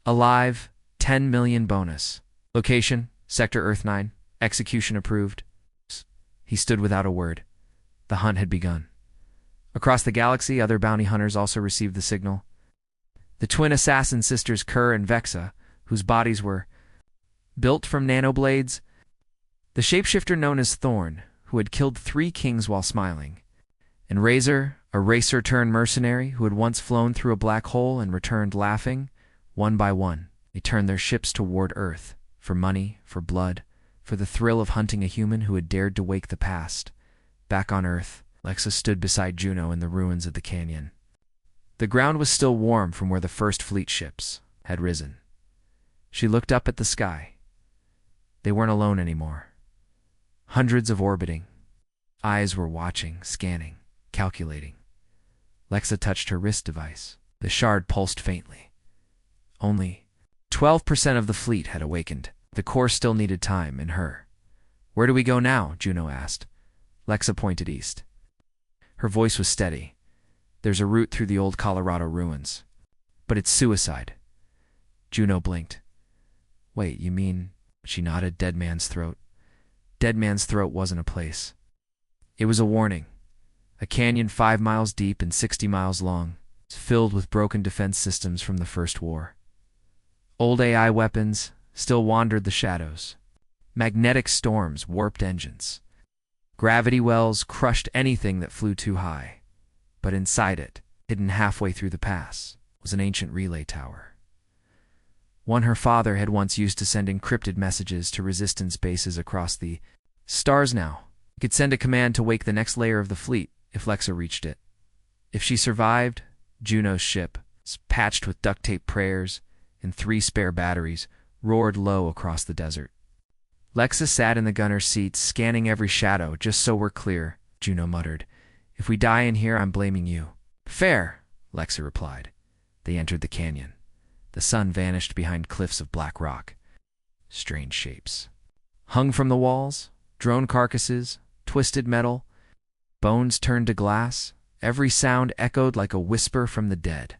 Alive, 10 million bonus. Location: Sector Earth 9. Execution approved. He stood without a word. The hunt had begun. Across the galaxy, other bounty hunters also received the signal. The twin assassin sisters Kerr and Vexa, whose bodies were built from nanoblades. The shapeshifter known as Thorn, who had killed 3 kings while smiling. And Razor, a racer-turned-mercenary who had once flown through a black hole and returned laughing. One by one, they turned their ships toward Earth, for money, for blood, for the thrill of hunting a human who had dared to wake the past. Back on Earth, Lexa stood beside Juno in the ruins of the canyon. The ground was still warm from where the first fleet ships had risen. She looked up at the sky. They weren't alone anymore. Hundreds of orbiting. Eyes were watching, scanning, calculating. Lexa touched her wrist device. The shard pulsed faintly. Only 12% of the fleet had awakened. The core still needed time in her. "Where do we go now?" Juno asked. Lexa pointed east. Her voice was steady. "There's a route through the old Colorado ruins. But it's suicide." Juno blinked. "Wait, you mean..." She nodded. "Dead Man's Throat." Dead Man's Throat wasn't a place. It was a warning. A canyon 5 miles deep and 60 miles long, filled with broken defense systems from the First War. Old AI weapons still wandered the shadows. Magnetic storms warped engines. Gravity wells crushed anything that flew too high. But inside it, hidden halfway through the pass, was an ancient relay tower. One her father had once used to send encrypted messages to resistance bases across the stars now. He could send a command to wake the next layer of the fleet if Lexa reached it. If she survived, Juno's ship, patched with duct tape prayers and 3 spare batteries, roared low across the desert. Lexa sat in the gunner's seat, scanning every shadow. "Just so we're clear," Juno muttered. "If we die in here, I'm blaming you." "Fair," Lexa replied. They entered the canyon. The sun vanished behind cliffs of black rock. Strange shapes hung from the walls, drone carcasses, twisted metal, bones turned to glass. Every sound echoed like a whisper from the dead.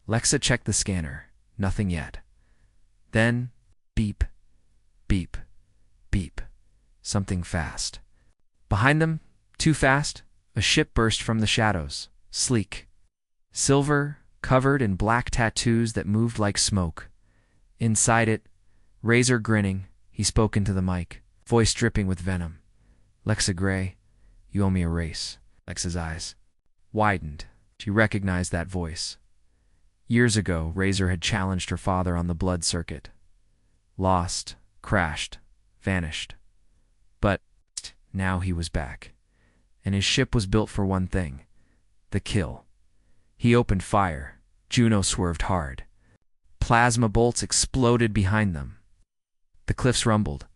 Lexa checked the scanner. Nothing yet. Then, beep, beep, beep. Something fast. Behind them, too fast, a ship burst from the shadows, sleek. Silver, covered in black tattoos that moved like smoke. Inside it, Razor grinning, he spoke into the mic, voice dripping with venom. "Lexa Gray, you owe me a race." Lexa's eyes widened. She recognized that voice. Years ago, Razor had challenged her father on the blood circuit. Lost, crashed, vanished. But now he was back. And his ship was built for one thing: the kill. He opened fire. Juno swerved hard. Plasma bolts exploded behind them. The cliffs rumbled.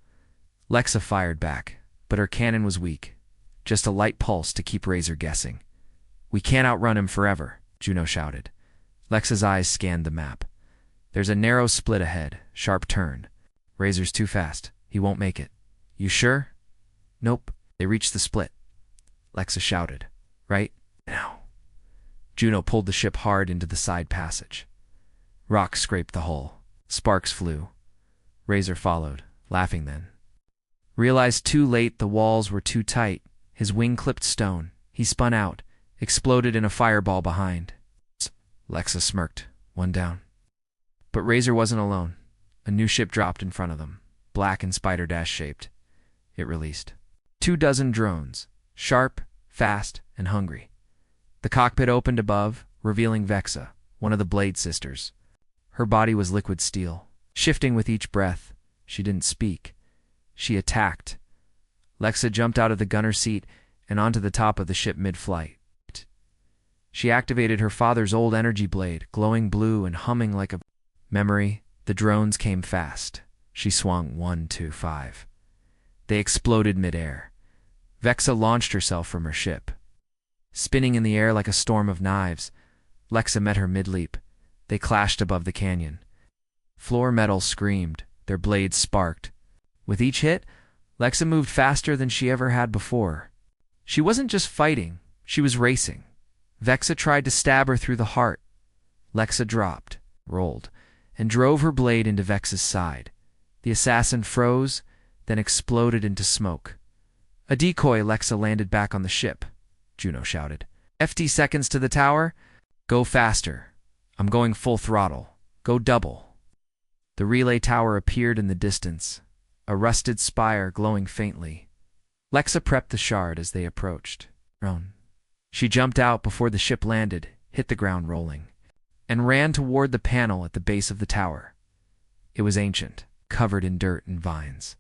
Lexa fired back, but her cannon was weak. Just a light pulse to keep Razor guessing. "We can't outrun him forever," Juno shouted. Lexa's eyes scanned the map. "There's a narrow split ahead, sharp turn. Razor's too fast. He won't make it." "You sure?" "Nope." They reached the split. Lexa shouted. "Right now." Juno pulled the ship hard into the side passage. Rocks scraped the hull. Sparks flew. Razor followed, laughing then. Realized too late the walls were too tight. His wing clipped stone. He spun out, exploded in a fireball behind. Lexa smirked. One down. But Razor wasn't alone. A new ship dropped in front of them, black and spider-dash-shaped. It released 24 drones, sharp, fast, and hungry. The cockpit opened above, revealing Vexa, one of the Blade Sisters. Her body was liquid steel, shifting with each breath. She didn't speak. She attacked. Lexa jumped out of the gunner's seat and onto the top of the ship mid-flight. She activated her father's old energy blade, glowing blue and humming like a memory. The drones came fast. She swung 1, 2, 5. They exploded midair. Vexa launched herself from her ship. Spinning in the air like a storm of knives, Lexa met her mid-leap. They clashed above the canyon. Floor metal screamed. Their blades sparked. With each hit, Lexa moved faster than she ever had before. She wasn't just fighting, she was racing. Vexa tried to stab her through the heart. Lexa dropped, rolled, and drove her blade into Vexa's side. The assassin froze, then exploded into smoke. A decoy. Lexa landed back on the ship. Juno shouted. 50 seconds to the tower? Go faster. I'm going full throttle. Go double. The relay tower appeared in the distance, a rusted spire glowing faintly. Lexa prepped the shard as they approached. She jumped out before the ship landed, hit the ground rolling, and ran toward the panel at the base of the tower. It was ancient, covered in dirt and vines.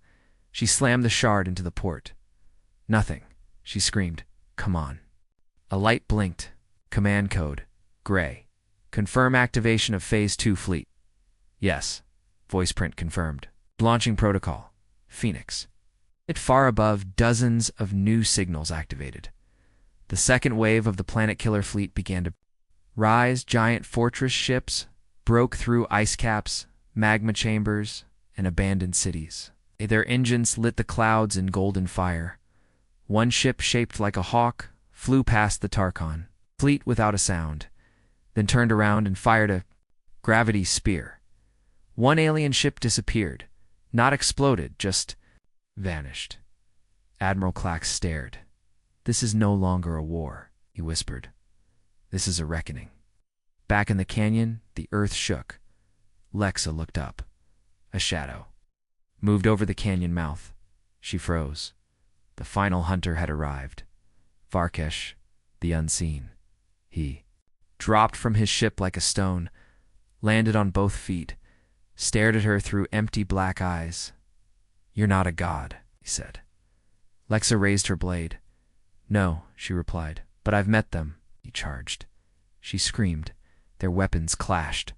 She slammed the shard into the port. Nothing, she screamed. Come on. A light blinked. Command code. Gray. Confirm activation of Phase 2 fleet. Yes. Voice print confirmed. Launching protocol. Phoenix. It far above, dozens of new signals activated. The second wave of the Planet Killer fleet began to rise. Giant fortress ships broke through ice caps, magma chambers, and abandoned cities. Their engines lit the clouds in golden fire. One ship shaped like a hawk flew past the Tarkon fleet without a sound, then turned around and fired a gravity spear. One alien ship disappeared, not exploded, just vanished. Admiral Clax stared. This is no longer a war, he whispered. This is a reckoning. Back in the canyon, the earth shook. Lexa looked up. A shadow moved over the canyon mouth. She froze. The final hunter had arrived. Varkesh, the unseen. He dropped from his ship like a stone, landed on both feet, stared at her through empty black eyes. You're not a god, he said. Lexa raised her blade. No, she replied, but I've met them, he charged. She screamed. Their weapons clashed,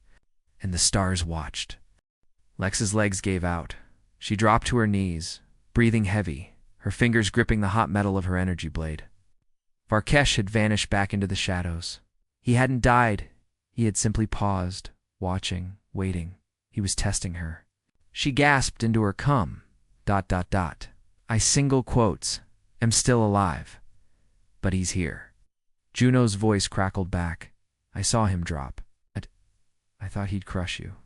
and the stars watched. Lexa's legs gave out. She dropped to her knees, breathing heavy, her fingers gripping the hot metal of her energy blade. Varkesh had vanished back into the shadows. He hadn't died. He had simply paused, watching, waiting. He was testing her. She gasped into her cum. ... I single quotes, am still alive. But he's here. Juno's voice crackled back. I saw him drop. I thought he'd crush you.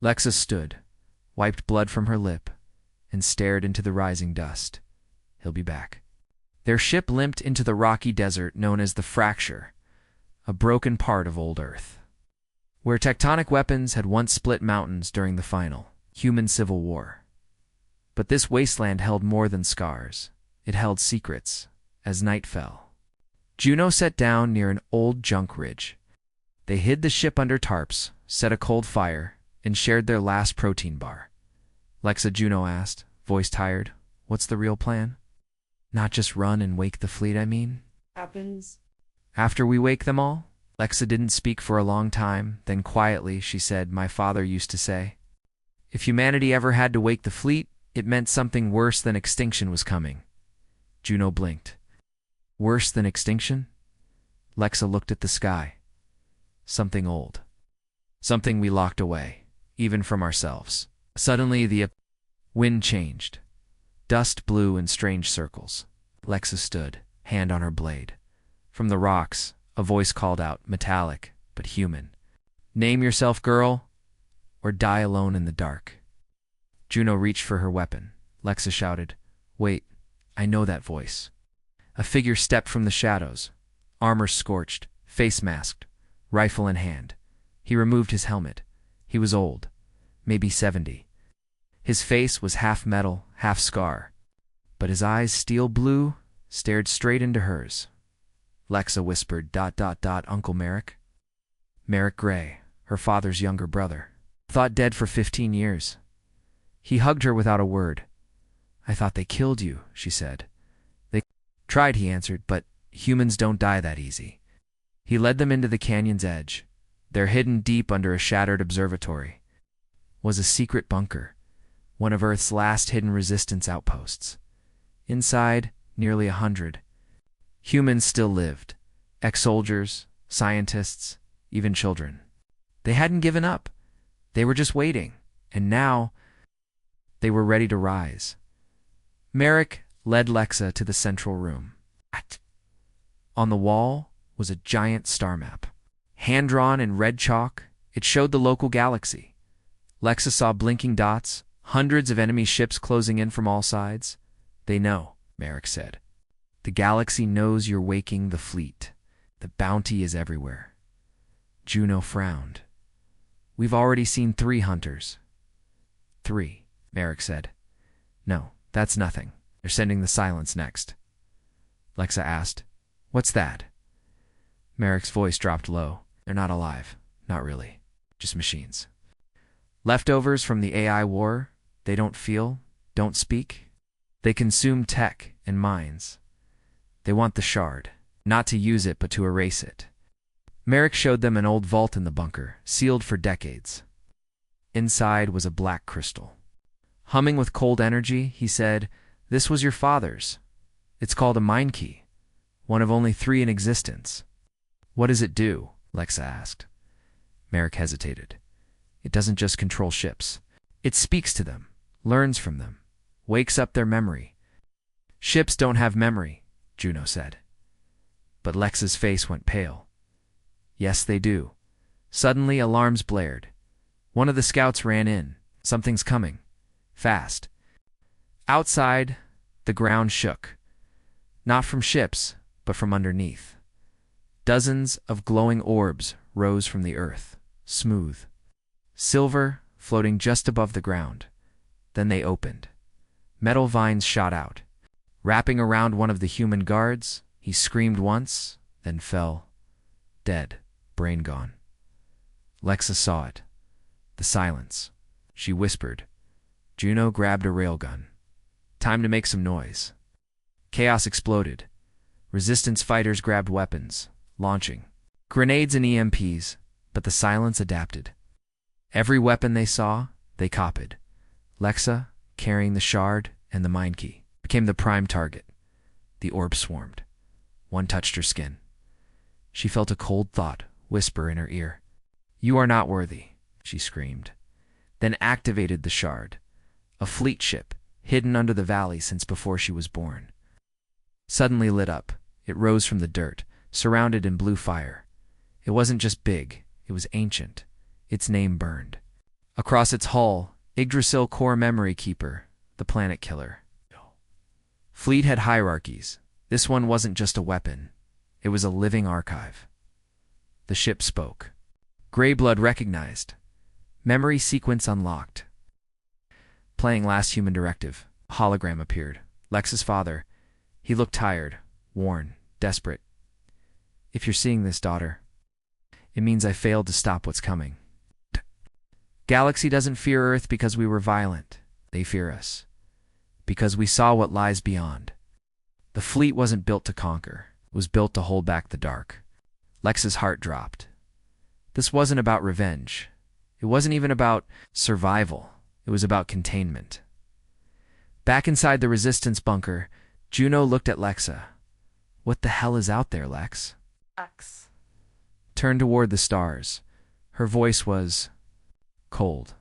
Lexa stood, wiped blood from her lip, and stared into the rising dust. He'll be back. Their ship limped into the rocky desert known as the Fracture, a broken part of old Earth, where tectonic weapons had once split mountains during the final human civil war. But this wasteland held more than scars. It held secrets. As night fell, Juno sat down near an old junk ridge. They hid the ship under tarps, set a cold fire, and shared their last protein bar. Lexa, Juno asked, voice tired, what's the real plan? Not just run and wake the fleet, I mean? Happens. After we wake them all? Lexa didn't speak for a long time, then quietly she said, my father used to say, if humanity ever had to wake the fleet, it meant something worse than extinction was coming. Juno blinked. Worse than extinction? Lexa looked at the sky. Something old. Something we locked away, even from ourselves. Suddenly the wind changed. Dust blew in strange circles. Lexa stood, hand on her blade. From the rocks, a voice called out, metallic, but human. Name yourself, girl, or die alone in the dark. Juno reached for her weapon. Lexa shouted, wait, I know that voice. A figure stepped from the shadows, armor scorched, face masked, rifle in hand. He removed his helmet. He was old, maybe 70. His face was half metal, half scar, but his eyes, steel blue, stared straight into hers. Lexa whispered, ... Uncle Merrick? Merrick Gray, her father's younger brother. Thought dead for 15 years. He hugged her without a word. I thought they killed you, she said. They tried, he answered, but humans don't die that easy. He led them into the canyon's edge. There, hidden deep under a shattered observatory, was a secret bunker, one of Earth's last hidden resistance outposts. Inside, nearly 100 humans still lived, ex-soldiers, scientists, even children. They hadn't given up. They were just waiting, and now they were ready to rise. Merrick led Lexa to the central room. On the wall was a giant star map. Hand-drawn in red chalk, it showed the local galaxy. Lexa saw blinking dots, hundreds of enemy ships closing in from all sides. They know, Merrick said. The galaxy knows you're waking the fleet. The bounty is everywhere. Juno frowned. We've already seen 3 hunters. 3, Merrick said. No, that's nothing. They're sending the Silence next. Lexa asked, What's that? Merrick's voice dropped low. They're not alive. Not really. Just machines. Leftovers from the AI war. They don't feel, don't speak. They consume tech and minds. They want the shard. Not to use it, but to erase it. Merrick showed them an old vault in the bunker, sealed for decades. Inside was a black crystal. Humming with cold energy, he said, This was your father's. It's called a mind key, one of only 3 in existence. What does it do? Lexa asked. Merrick hesitated. It doesn't just control ships. It speaks to them, learns from them, wakes up their memory. Ships don't have memory, Juno said. But Lexa's face went pale. Yes, they do. Suddenly, alarms blared. One of the scouts ran in. Something's coming. Fast. Outside, the ground shook. Not from ships, but from underneath. Dozens of glowing orbs rose from the earth, smooth. Silver, floating just above the ground. Then they opened. Metal vines shot out. Wrapping around one of the human guards, he screamed once, then fell. Dead, brain gone. Lexa saw it. The Silence. She whispered. Juno grabbed a railgun. Time to make some noise. Chaos exploded. Resistance fighters grabbed weapons, launching grenades and EMPs, but the Silence adapted. Every weapon they saw, they copied. Lexa, carrying the shard and the mind key, became the prime target. The orb swarmed. One touched her skin. She felt a cold thought whisper in her ear. You are not worthy, she screamed. Then activated the shard. A fleet ship, hidden under the valley since before she was born. Suddenly lit up. It rose from the dirt, surrounded in blue fire. It wasn't just big, it was ancient. Its name burned. Across its hull, Yggdrasil core memory keeper, the planet killer. Fleet had hierarchies. This one wasn't just a weapon. It was a living archive. The ship spoke. Greyblood recognized. Memory sequence unlocked. Playing Last Human Directive, a hologram appeared. Lexa's father. He looked tired, worn, desperate. If you're seeing this, daughter, it means I failed to stop what's coming. Galaxy doesn't fear Earth because we were violent. They fear us. Because we saw what lies beyond. The fleet wasn't built to conquer. It was built to hold back the dark. Lexa's heart dropped. This wasn't about revenge. It wasn't even about survival. It was about containment. Back inside the resistance bunker, Juno looked at Lexa. What the hell is out there, Lex? X. Turned toward the stars. Her voice was cold.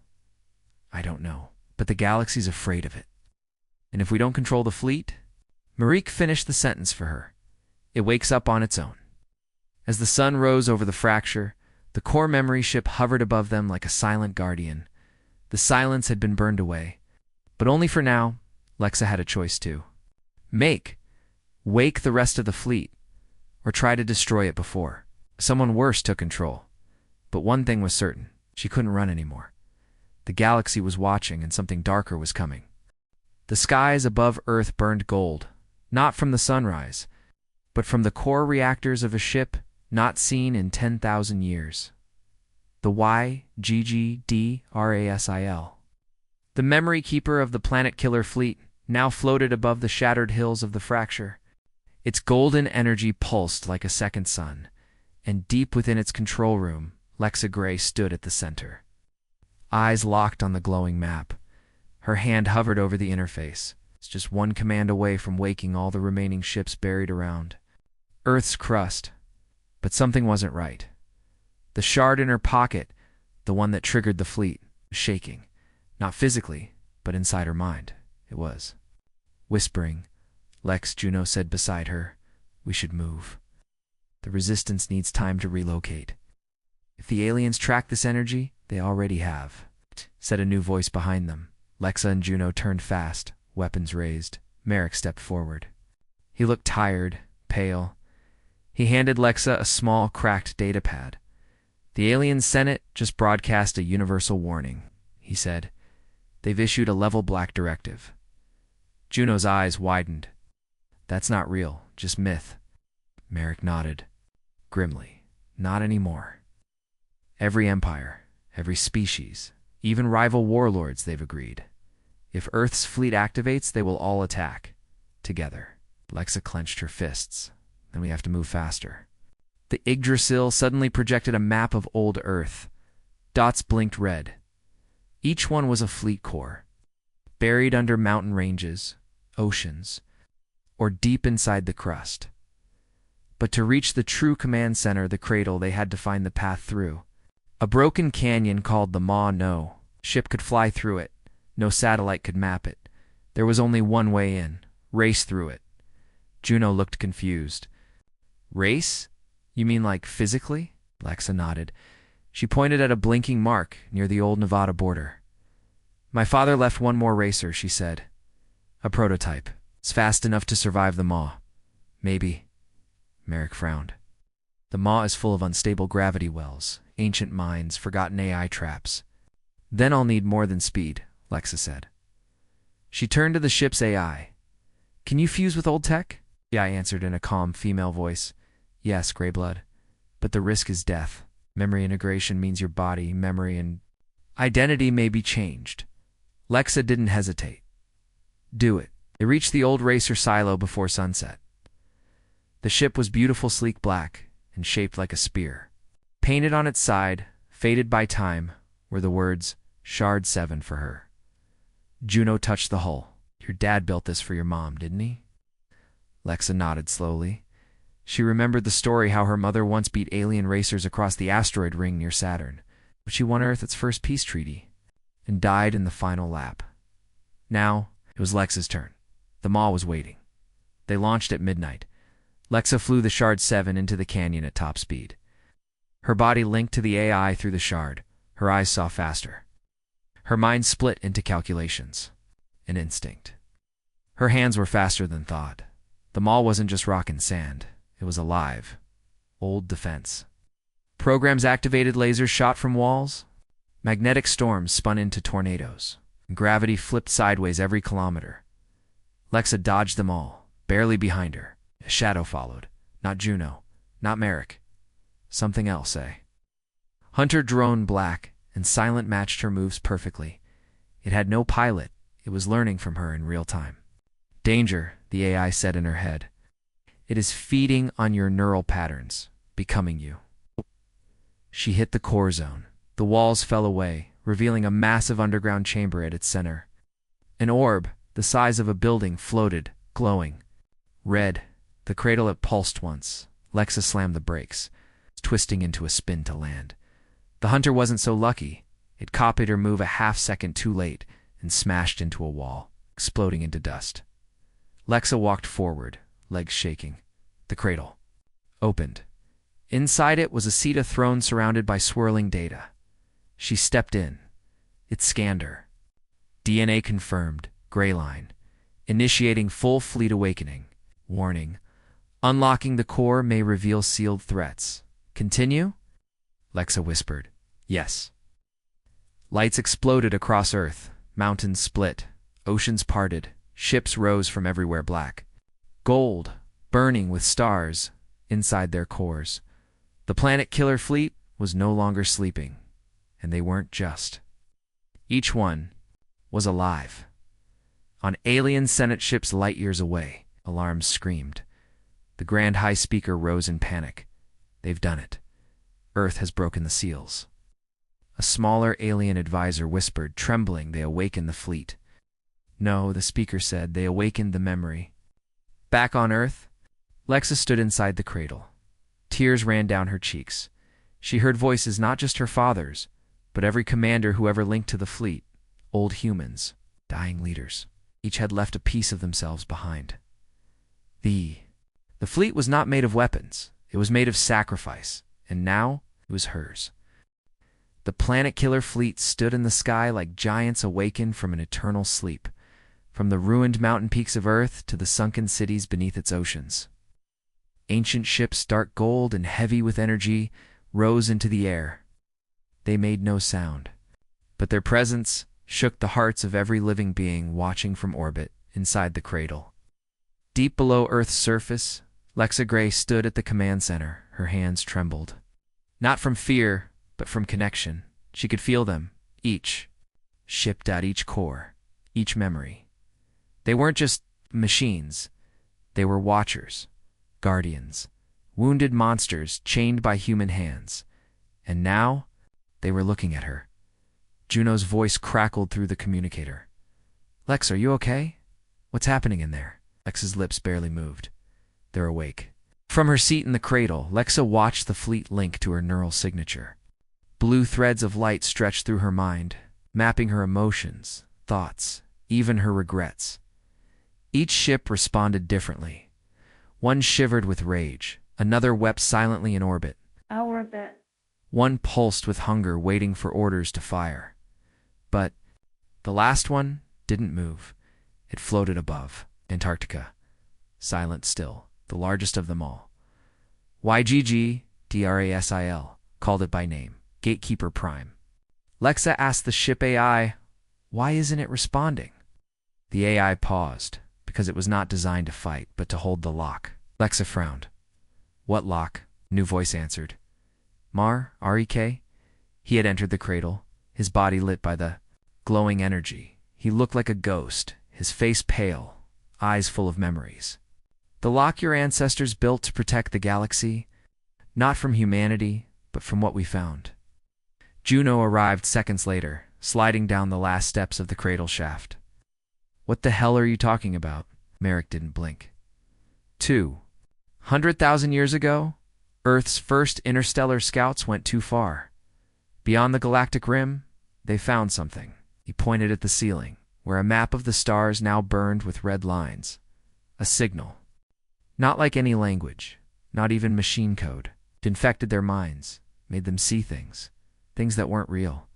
I don't know, but the galaxy's afraid of it. And if we don't control the fleet, Marique finished the sentence for her. It wakes up on its own. As the sun rose over the fracture, the core memory ship hovered above them like a silent guardian. The Silence had been burned away. But only for now. Lexa had a choice too. Wake the rest of the fleet, or try to destroy it before. Someone worse took control. But one thing was certain. She couldn't run anymore. The galaxy was watching and something darker was coming. The skies above Earth burned gold, not from the sunrise, but from the core reactors of a ship not seen in 10,000 years. The YGGDRASIL. The memory keeper of the planet killer fleet now floated above the shattered hills of the fracture. Its golden energy pulsed like a second sun, and deep within its control room, Lexa Gray stood at the center. Eyes locked on the glowing map. Her hand hovered over the interface. It's just one command away from waking all the remaining ships buried around Earth's crust. But something wasn't right. The shard in her pocket, the one that triggered the fleet, was shaking. Not physically, but inside her mind. It was. Whispering, Lex, Juno said beside her, "We should move. The resistance needs time to relocate. If the aliens track this energy, they already have," said a new voice behind them. Lexa and Juno turned fast, weapons raised. Merrick stepped forward. He looked tired, pale. He handed Lexa a small, cracked datapad. "The Alien Senate just broadcast a universal warning," he said. "They've issued a level black directive." Juno's eyes widened. "That's not real, just myth." Merrick nodded. Grimly. "Not anymore. Every empire, every species, even rival warlords, they've agreed. If Earth's fleet activates, they will all attack. Together." Lexa clenched her fists. "Then we have to move faster." The Yggdrasil suddenly projected a map of old Earth. Dots blinked red. Each one was a fleet core, buried under mountain ranges, oceans, or deep inside the crust. But to reach the true command center, the cradle, they had to find the path through. A broken canyon called the Ma. No ship could fly through it. No satellite could map it. There was only one way in. Race through it. Juno looked confused. "Race? You mean like physically?" Lexa nodded. She pointed at a blinking mark near the old Nevada border. "My father left one more racer," she said. "A prototype. It's fast enough to survive the maw. Maybe." Merrick frowned. "The maw is full of unstable gravity wells, ancient mines, forgotten AI traps. Then I'll need more than speed," Lexa said. She turned to the ship's AI. "Can you fuse with old tech?" The AI answered in a calm female voice. "Yes, Greyblood. But the risk is death. Memory integration means your body, memory, and identity may be changed." Lexa didn't hesitate. "Do it." They reached the old racer silo before sunset. The ship was beautiful, sleek black, and shaped like a spear. Painted on its side, faded by time, were the words, "Shard 7 for her." Juno touched the hull. "Your dad built this for your mom, didn't he?" Lexa nodded slowly. She remembered the story how her mother once beat alien racers across the asteroid ring near Saturn, but she won Earth its first peace treaty, and died in the final lap. Now, it was Lexa's turn. The maw was waiting. They launched at midnight. Lexa flew the Shard 7 into the canyon at top speed. Her body linked to the AI through the shard. Her eyes saw faster. Her mind split into calculations. An instinct. Her hands were faster than thought. The maw wasn't just rock and sand. It was alive. Old defense. Programs activated, lasers shot from walls. Magnetic storms spun into tornadoes. Gravity flipped sideways every kilometer. Lexa dodged them all, barely behind her. A shadow followed. Not Juno. Not Merrick. Something else, eh? Hunter drone black, and silent matched her moves perfectly. It had no pilot. It was learning from her in real time. "Danger," the AI said in her head. "It is feeding on your neural patterns, becoming you." She hit the core zone. The walls fell away, revealing a massive underground chamber at its center. An orb, the size of a building, floated, glowing. Red. The cradle had pulsed once. Lexa slammed the brakes, twisting into a spin to land. The hunter wasn't so lucky. It copied her move a half-second too late and smashed into a wall, exploding into dust. Lexa walked forward, legs shaking. The cradle opened. Inside it was a Ceta throne surrounded by swirling data. She stepped in. It scanned her. DNA confirmed. Gray line. Initiating full fleet awakening. Warning. Unlocking the core may reveal sealed threats. Continue? Lexa whispered. Yes. Lights exploded across Earth. Mountains split. Oceans parted. Ships rose from everywhere black. Gold, burning with stars inside their cores. The planet killer fleet was no longer sleeping. And they weren't just. Each one was alive. On alien Senate ships light years away, alarms screamed. The Grand High Speaker rose in panic. They've done it. Earth has broken the seals. A smaller alien advisor whispered, trembling, they awakened the fleet. No, the speaker said, they awakened the memory. Back on Earth, Lexa stood inside the cradle. Tears ran down her cheeks. She heard voices, not just her father's, but every commander who ever linked to the fleet. Old humans, dying leaders. Each had left a piece of themselves behind. The fleet was not made of weapons. It was made of sacrifice, and now it was hers. The planet-killer fleet stood in the sky like giants awakened from an eternal sleep, from the ruined mountain peaks of Earth to the sunken cities beneath its oceans. Ancient ships, dark gold and heavy with energy, rose into the air. They made no sound, but their presence shook the hearts of every living being watching from orbit inside the cradle. Deep below Earth's surface, Lexa Gray stood at the command center. Her hands trembled. Not from fear, but from connection. She could feel them, each, shipped at each core, each memory. They weren't just machines. They were watchers, guardians, wounded monsters chained by human hands. And now, they were looking at her. Juno's voice crackled through the communicator. Lex, are you okay? What's happening in there? Lexa's lips barely moved. They're awake. From her seat in the cradle, Lexa watched the fleet link to her neural signature. Blue threads of light stretched through her mind, mapping her emotions, thoughts, even her regrets. Each ship responded differently. One shivered with rage. Another wept silently in orbit. One pulsed with hunger, waiting for orders to fire. But the last one didn't move. It floated above Antarctica, silent still, the largest of them all. YGG DRASIL called it by name, Gatekeeper Prime. Lexa asked the ship AI, why isn't it responding? The AI paused, because it was not designed to fight, but to hold the lock. Lexa frowned. What lock? New voice answered. Mar, R-E-K? He had entered the cradle, his body lit by the glowing energy. He looked like a ghost, his face pale, eyes full of memories. The lock your ancestors built to protect the galaxy, not from humanity, but from what we found. Juno arrived seconds later, sliding down the last steps of the cradle shaft. What the hell are you talking about? Merrick didn't blink. 200,000 years ago, Earth's first interstellar scouts went too far. Beyond the galactic rim, they found something. He pointed at the ceiling, where a map of the stars now burned with red lines. A signal. Not like any language, not even machine code. It infected their minds, made them see things that weren't real.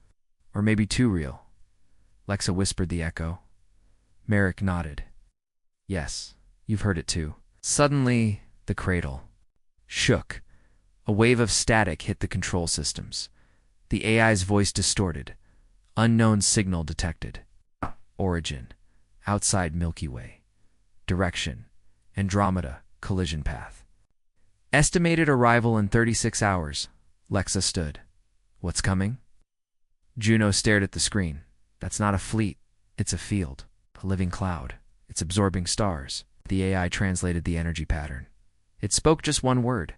Or maybe too real. Lexa whispered the echo. Merrick nodded. Yes, you've heard it too. Suddenly, the cradle shook. A wave of static hit the control systems. The AI's voice distorted. Unknown signal detected. Origin. Outside Milky Way. Direction. Andromeda. Collision path. Estimated arrival in 36 hours. Lexa stood. What's coming? Juno stared at the screen. That's not a fleet. It's a field. A living cloud. It's absorbing stars. The AI translated the energy pattern. It spoke just one word.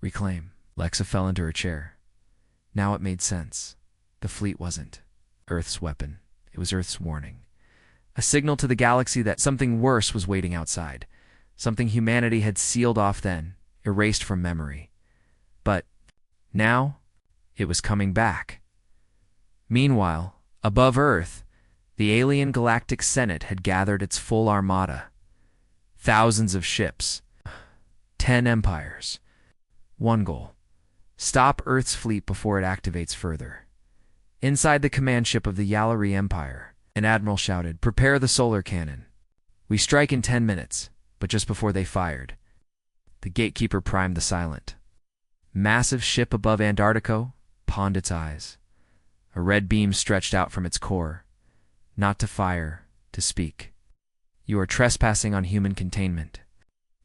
Reclaim. Lexa fell into her chair. Now it made sense. The fleet wasn't Earth's weapon. It was Earth's warning. A signal to the galaxy that something worse was waiting outside. Something humanity had sealed off then, erased from memory. But now, it was coming back. Meanwhile, above Earth, the alien Galactic Senate had gathered its full armada. Thousands of ships. 10 empires. One goal. Stop Earth's fleet before it activates further. Inside the command ship of the Yalari Empire, an admiral shouted, "Prepare the solar cannon. We strike in 10 minutes." But just before they fired, the gatekeeper primed the silent. Massive ship above Antarctica pawned its eyes. A red beam stretched out from its core. Not to fire, to speak. You are trespassing on human containment.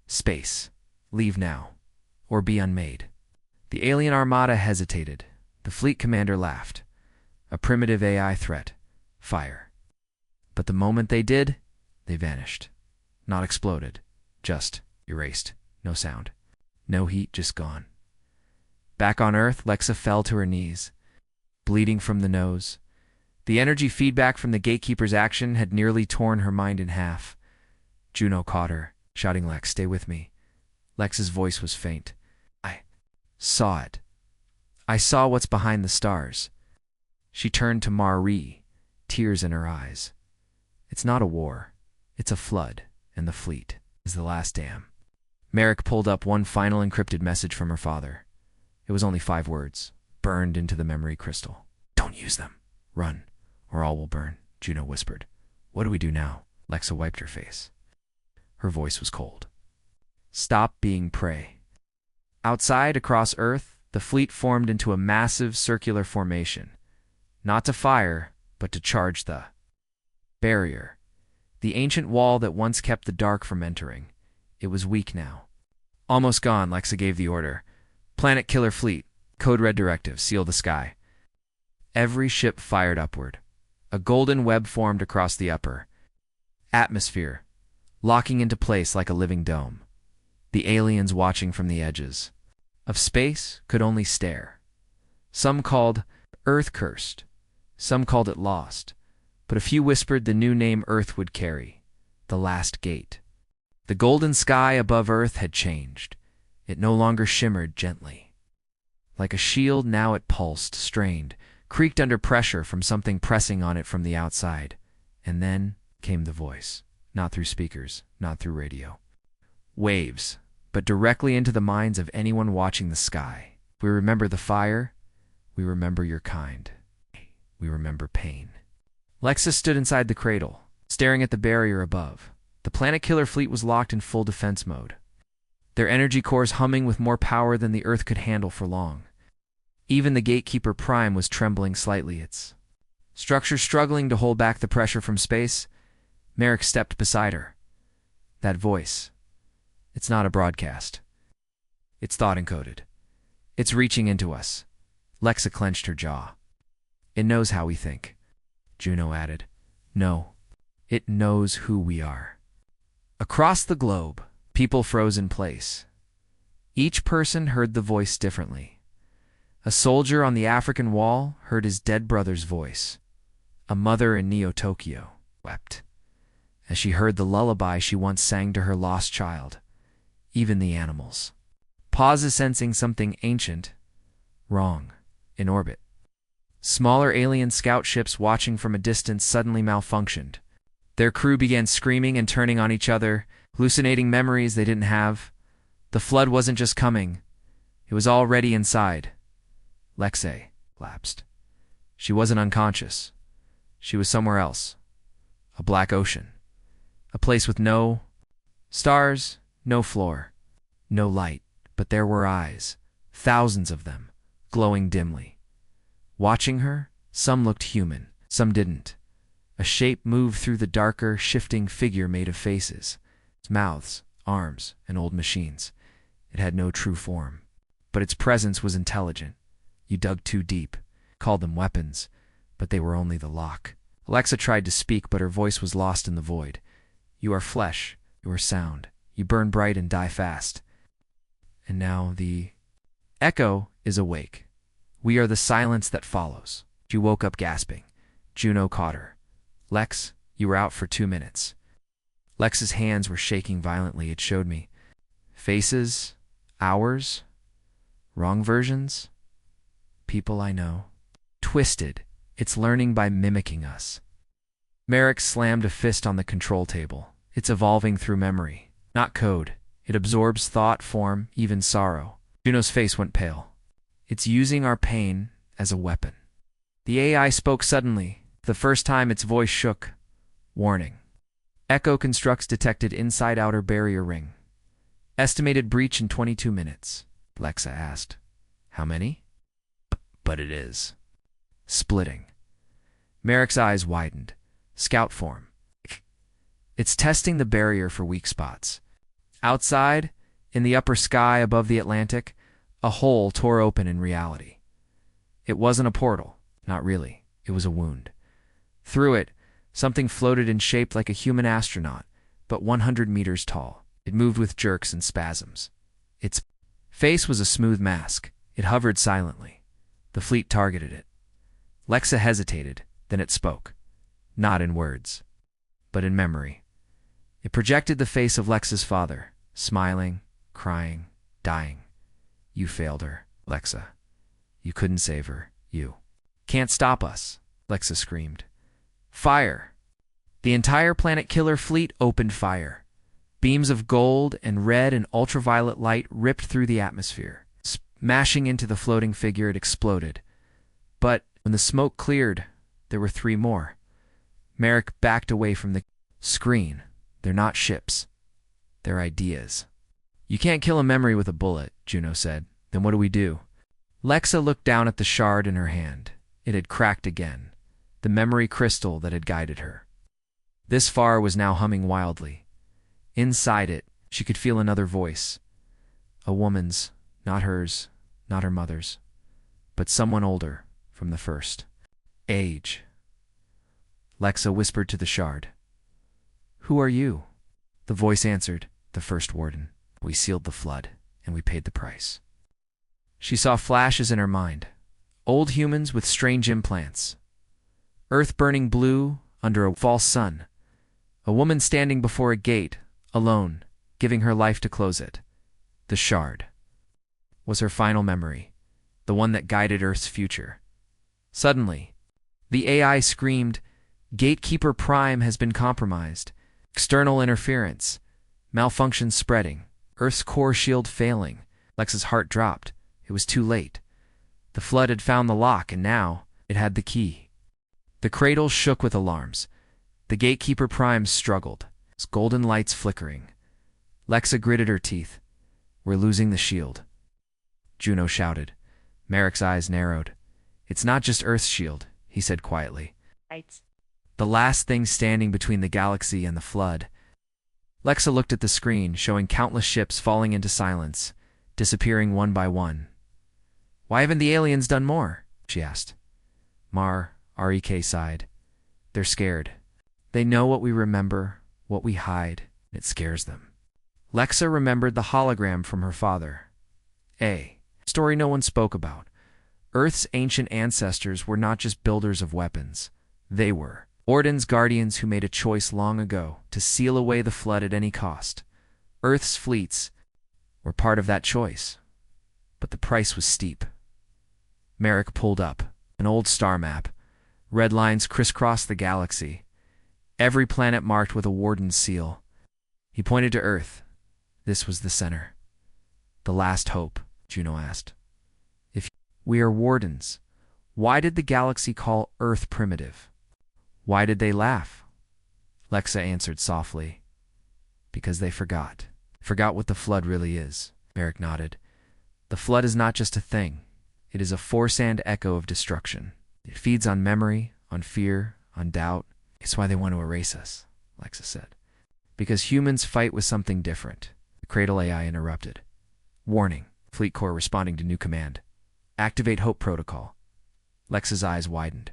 Space. Leave now, or be unmade. The alien armada hesitated. The fleet commander laughed. A primitive AI threat. Fire. But the moment they did, they vanished. Not exploded. Just erased. No sound. No heat, just gone. Back on Earth, Lexa fell to her knees, bleeding from the nose. The energy feedback from the gatekeeper's action had nearly torn her mind in half. Juno caught her, shouting, "Lex, stay with me." Lex's voice was faint. "I saw it. I saw what's behind the stars." She turned to Marie, tears in her eyes. "It's not a war. It's a flood, and the fleet is the last dam." Merrick pulled up one final encrypted message from her father. It was only 5 words, burned into the memory crystal. "Don't use them. Run, or all will burn," Juno whispered. "What do we do now?" Lexa wiped her face. Her voice was cold. "Stop being prey." Outside, across Earth, the fleet formed into a massive circular formation. Not to fire, but to charge the barrier. The ancient wall that once kept the dark from entering. It was weak now. "Almost gone," Lexa gave the order. "Planet Killer Fleet. Code Red Directive. Seal the sky." Every ship fired upward. A golden web formed across the upper atmosphere, locking into place like a living dome. The aliens watching from the edges of space could only stare. Some called Earth cursed. Some called it lost. But a few whispered the new name Earth would carry. The last gate. The golden sky above Earth had changed. It no longer shimmered gently. Like a shield, now it pulsed, strained, creaked under pressure from something pressing on it from the outside. And then came the voice. Not through speakers, not through radio. Waves, but directly into the minds of anyone watching the sky. "We remember the fire. We remember your kind. We remember pain." Lexa stood inside the cradle, staring at the barrier above. The Planet Killer Fleet was locked in full defense mode, their energy cores humming with more power than the Earth could handle for long. Even the Gatekeeper Prime was trembling slightly, its structure struggling to hold back the pressure from space. Merrick stepped beside her. "That voice. It's not a broadcast. It's thought-encoded. It's reaching into us." Lexa clenched her jaw. "It knows how we think," Juno added. "No, it knows who we are." Across the globe, people froze in place. Each person heard the voice differently. A soldier on the African wall heard his dead brother's voice. A mother in Neo-Tokyo wept as she heard the lullaby she once sang to her lost child. Even the animals pauses, sensing something ancient, wrong, in orbit. Smaller alien scout ships watching from a distance suddenly malfunctioned. Their crew began screaming and turning on each other, hallucinating memories they didn't have. The flood wasn't just coming. It was already inside. Lexa collapsed. She wasn't unconscious. She was somewhere else. A black ocean. A place with no stars, no floor, no light. But there were eyes, thousands of them, glowing dimly. Watching her, some looked human, some didn't. A shape moved through the darker, shifting figure made of faces, mouths, arms, and old machines. It had no true form, but its presence was intelligent. You dug too deep, called them weapons, but they were only the lock. Lexa tried to speak, but her voice was lost in the void. "You are flesh, you are sound, you burn bright and die fast." And now the echo is awake. We are the silence that follows. She woke up gasping. Juno caught her. "Lex, you were out for 2 minutes." Lex's hands were shaking violently. It showed me faces, hours, wrong versions, people I know. Twisted. It's learning by mimicking us. Merrick slammed a fist on the control table. It's evolving through memory, not code. It absorbs thought, form, even sorrow. Juno's face went pale. It's using our pain as a weapon. The AI spoke suddenly. The first time its voice shook. Warning. Echo constructs detected inside outer barrier ring. Estimated breach in 22 minutes. Lexa asked. How many? But it is. Splitting. Merrick's eyes widened. Scout form. It's testing the barrier for weak spots. Outside, in the upper sky above the Atlantic, a hole tore open in reality. It wasn't a portal. Not really. It was a wound. Through it, something floated in shape like a human astronaut, but 100 meters tall. It moved with jerks and spasms. Its face was a smooth mask. It hovered silently. The fleet targeted it. Lexa hesitated, then it spoke. Not in words, but in memory. It projected the face of Lexa's father, smiling, crying, dying. You failed her, Lexa. You couldn't save her. You can't stop us, Lexa screamed. Fire! The entire Planet Killer fleet opened fire. Beams of gold and red and ultraviolet light ripped through the atmosphere. Smashing into the floating figure, it exploded. But when the smoke cleared, there were 3 more. Merrick backed away from the screen. They're not ships. They're ideas. You can't kill a memory with a bullet, Juno said. Then what do we do? Lexa looked down at the shard in her hand. It had cracked again. The memory crystal that had guided her. This far was now humming wildly. Inside it, she could feel another voice. A woman's, not hers, not her mother's, but someone older from the first. Age. Lexa whispered to the shard. Who are you? The voice answered, the first warden. We sealed the flood, and we paid the price. She saw flashes in her mind. Old humans with strange implants. Earth burning blue under a false sun. A woman standing before a gate, alone, giving her life to close it. The shard was her final memory, the one that guided Earth's future. Suddenly, the AI screamed, Gatekeeper Prime has been compromised. External interference. Malfunction spreading. Earth's core shield failing. Lexa's heart dropped. It was too late. The flood had found the lock, and now it had the key. The cradle shook with alarms. The Gatekeeper Prime struggled, its golden lights flickering. Lexa gritted her teeth. We're losing the shield. Juno shouted. Merrick's eyes narrowed. It's not just Earth's shield, he said quietly. Right. The last thing standing between the galaxy and the flood. Lexa looked at the screen, showing countless ships falling into silence, disappearing one by one. Why haven't the aliens done more? She asked. R.E.K. sighed. They're scared. They know what we remember, what we hide. It scares them. Lexa remembered the hologram from her father. A story no one spoke about. Earth's ancient ancestors were not just builders of weapons. They were Orden's guardians who made a choice long ago to seal away the flood at any cost. Earth's fleets were part of that choice. But the price was steep. Merrick pulled up an old star map. Red lines crisscrossed the galaxy. Every planet marked with a warden's seal. He pointed to Earth. This was the center. The last hope, Juno asked. If we are wardens, why did the galaxy call Earth primitive? Why did they laugh? Lexa answered softly. Because they forgot. Forgot what the flood really is. Merrick nodded. The flood is not just a thing. It is a force and echo of destruction. It feeds on memory, on fear, on doubt. It's why they want to erase us, Lexa said. Because humans fight with something different. The Cradle AI interrupted. Warning. Fleet Corps responding to new command. Activate Hope Protocol. Lexa's eyes widened.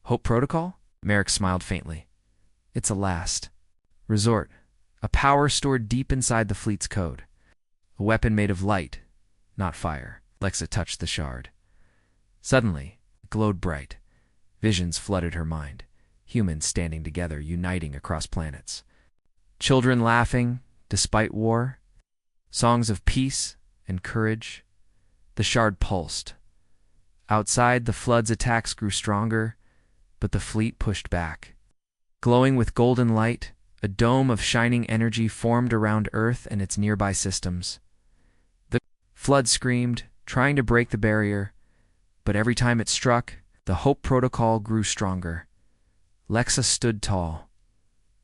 Hope Protocol? Merrick smiled faintly. It's a last resort. A power stored deep inside the fleet's code. A weapon made of light, not fire. Lexa touched the shard. Suddenly, it glowed bright. Visions flooded her mind. Humans standing together, uniting across planets. Children laughing, despite war. Songs of peace and courage. The shard pulsed. Outside, the flood's attacks grew stronger, but the fleet pushed back. Glowing with golden light, a dome of shining energy formed around Earth and its nearby systems. The flood screamed, trying to break the barrier, but every time it struck, the Hope Protocol grew stronger. Lexa stood tall.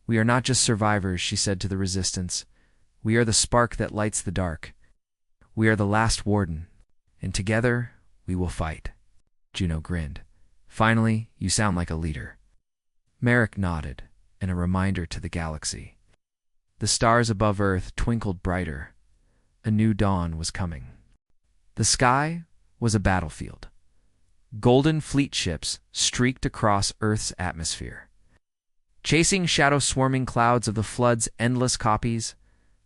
We are not just survivors, she said to the resistance. We are the spark that lights the dark. We are the last warden, and together we will fight. Juno grinned. Finally, you sound like a leader. Merrick nodded, and a reminder to the galaxy. The stars above Earth twinkled brighter. A new dawn was coming. The sky was a battlefield. Golden fleet ships streaked across Earth's atmosphere. Chasing shadow-swarming clouds of the flood's endless copies,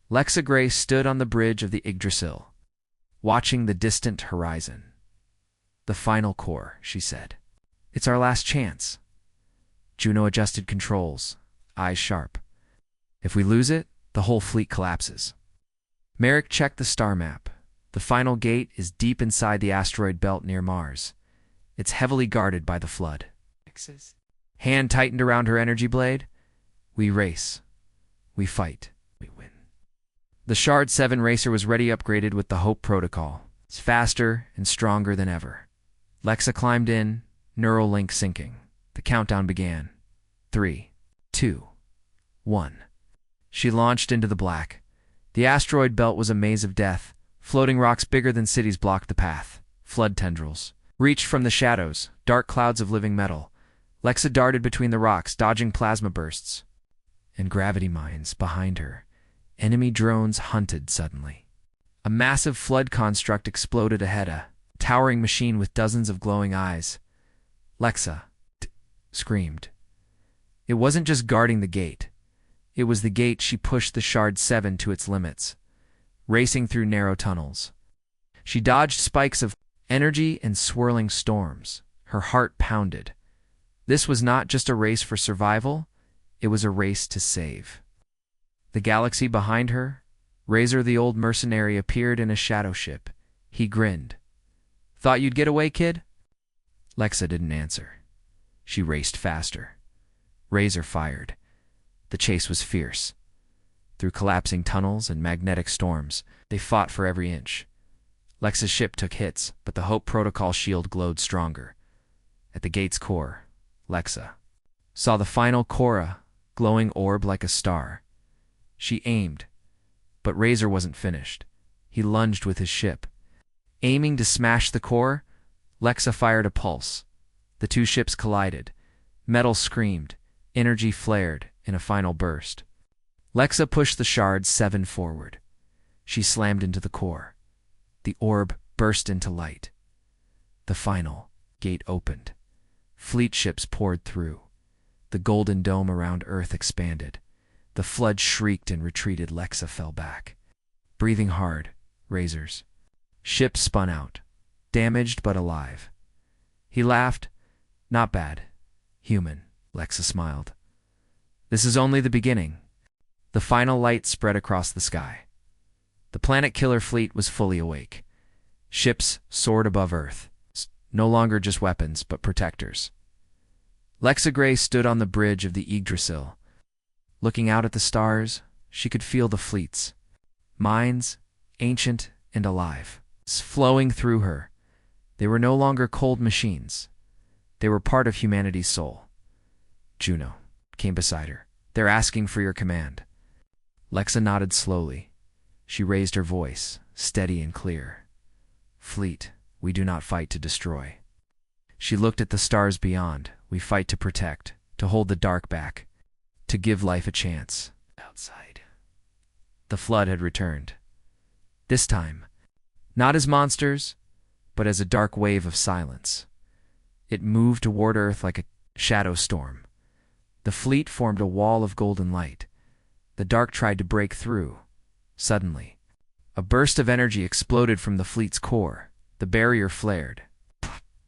Lexa Gray stood on the bridge of the Yggdrasil, watching the distant horizon. The final core, she said. It's our last chance. Juno adjusted controls, eyes sharp. If we lose it, the whole fleet collapses. Merrick checked the star map. The final gate is deep inside the asteroid belt near Mars. It's heavily guarded by the flood. Hand tightened around her energy blade. We race. We fight. We win. The Shard 7 racer was ready upgraded with the Hope protocol. It's faster and stronger than ever. Lexa climbed in, neural link syncing. The countdown began. 3, 2, 1. She launched into the black. The asteroid belt was a maze of death. Floating rocks bigger than cities blocked the path. Flood tendrils reached from the shadows, dark clouds of living metal. Lexa darted between the rocks, dodging plasma bursts. And gravity mines behind her. Enemy drones hunted suddenly. A massive flood construct exploded ahead, a towering machine with dozens of glowing eyes. Lexa screamed. It wasn't just guarding the gate. It was the gate she pushed the Shard 7 to its limits, racing through narrow tunnels. She dodged spikes of energy and swirling storms. Her heart pounded. This was not just a race for survival, it was a race to save. The galaxy behind her, Razor the old mercenary appeared in a shadow ship. He grinned. Thought you'd get away, kid? Lexa didn't answer. She raced faster. Razor fired. The chase was fierce. Through collapsing tunnels and magnetic storms, they fought for every inch. Lexa's ship took hits, but the Hope Protocol shield glowed stronger. At the gate's core, Lexa saw the final Cora, glowing orb like a star. She aimed, but Razor wasn't finished. He lunged with his ship. Aiming to smash the core, Lexa fired a pulse. The two ships collided. Metal screamed. Energy flared in a final burst. Lexa pushed the Shard 7 forward. She slammed into the core. The orb burst into light. The final gate opened. Fleet ships poured through. The golden dome around Earth expanded. The flood shrieked and retreated. Lexa fell back. Breathing hard, Razor's ship spun out, damaged but alive. He laughed. Not bad. Human, Lexa smiled. This is only the beginning. The final light spread across the sky. The planet killer fleet was fully awake. Ships soared above Earth, no longer just weapons, but protectors. Lexa Gray stood on the bridge of the Yggdrasil. Looking out at the stars, she could feel the fleets. Minds, ancient and alive, flowing through her. They were no longer cold machines. They were part of humanity's soul. Juno came beside her. They're asking for your command. Lexa nodded slowly. She raised her voice, steady and clear. Fleet, we do not fight to destroy. She looked at the stars beyond. We fight to protect, to hold the dark back, to give life a chance. Outside. The flood had returned. This time, not as monsters, but as a dark wave of silence. It moved toward Earth like a shadow storm. The fleet formed a wall of golden light. The dark tried to break through. Suddenly, a burst of energy exploded from the fleet's core. The barrier flared.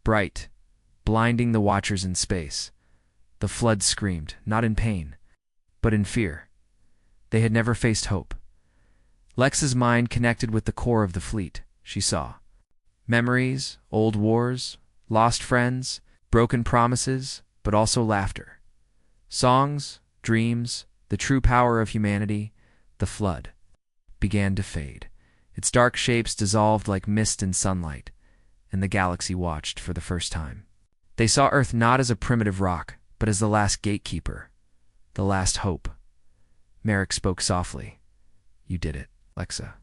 Bright, blinding the watchers in space. The flood screamed, not in pain, but in fear. They had never faced hope. Lexa's mind connected with the core of the fleet. She saw memories, old wars, lost friends, broken promises, but also laughter. Songs, dreams, the true power of humanity. The flood began to fade. Its dark shapes dissolved like mist in sunlight, and the galaxy watched for the first time. They saw Earth not as a primitive rock, but as the last gatekeeper, the last hope. Merrick spoke softly. You did it, Lexa.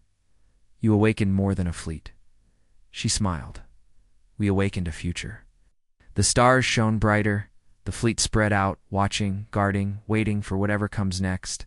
You awakened more than a fleet. She smiled. We awakened a future. The stars shone brighter. The fleet spread out, watching, guarding, waiting for whatever comes next.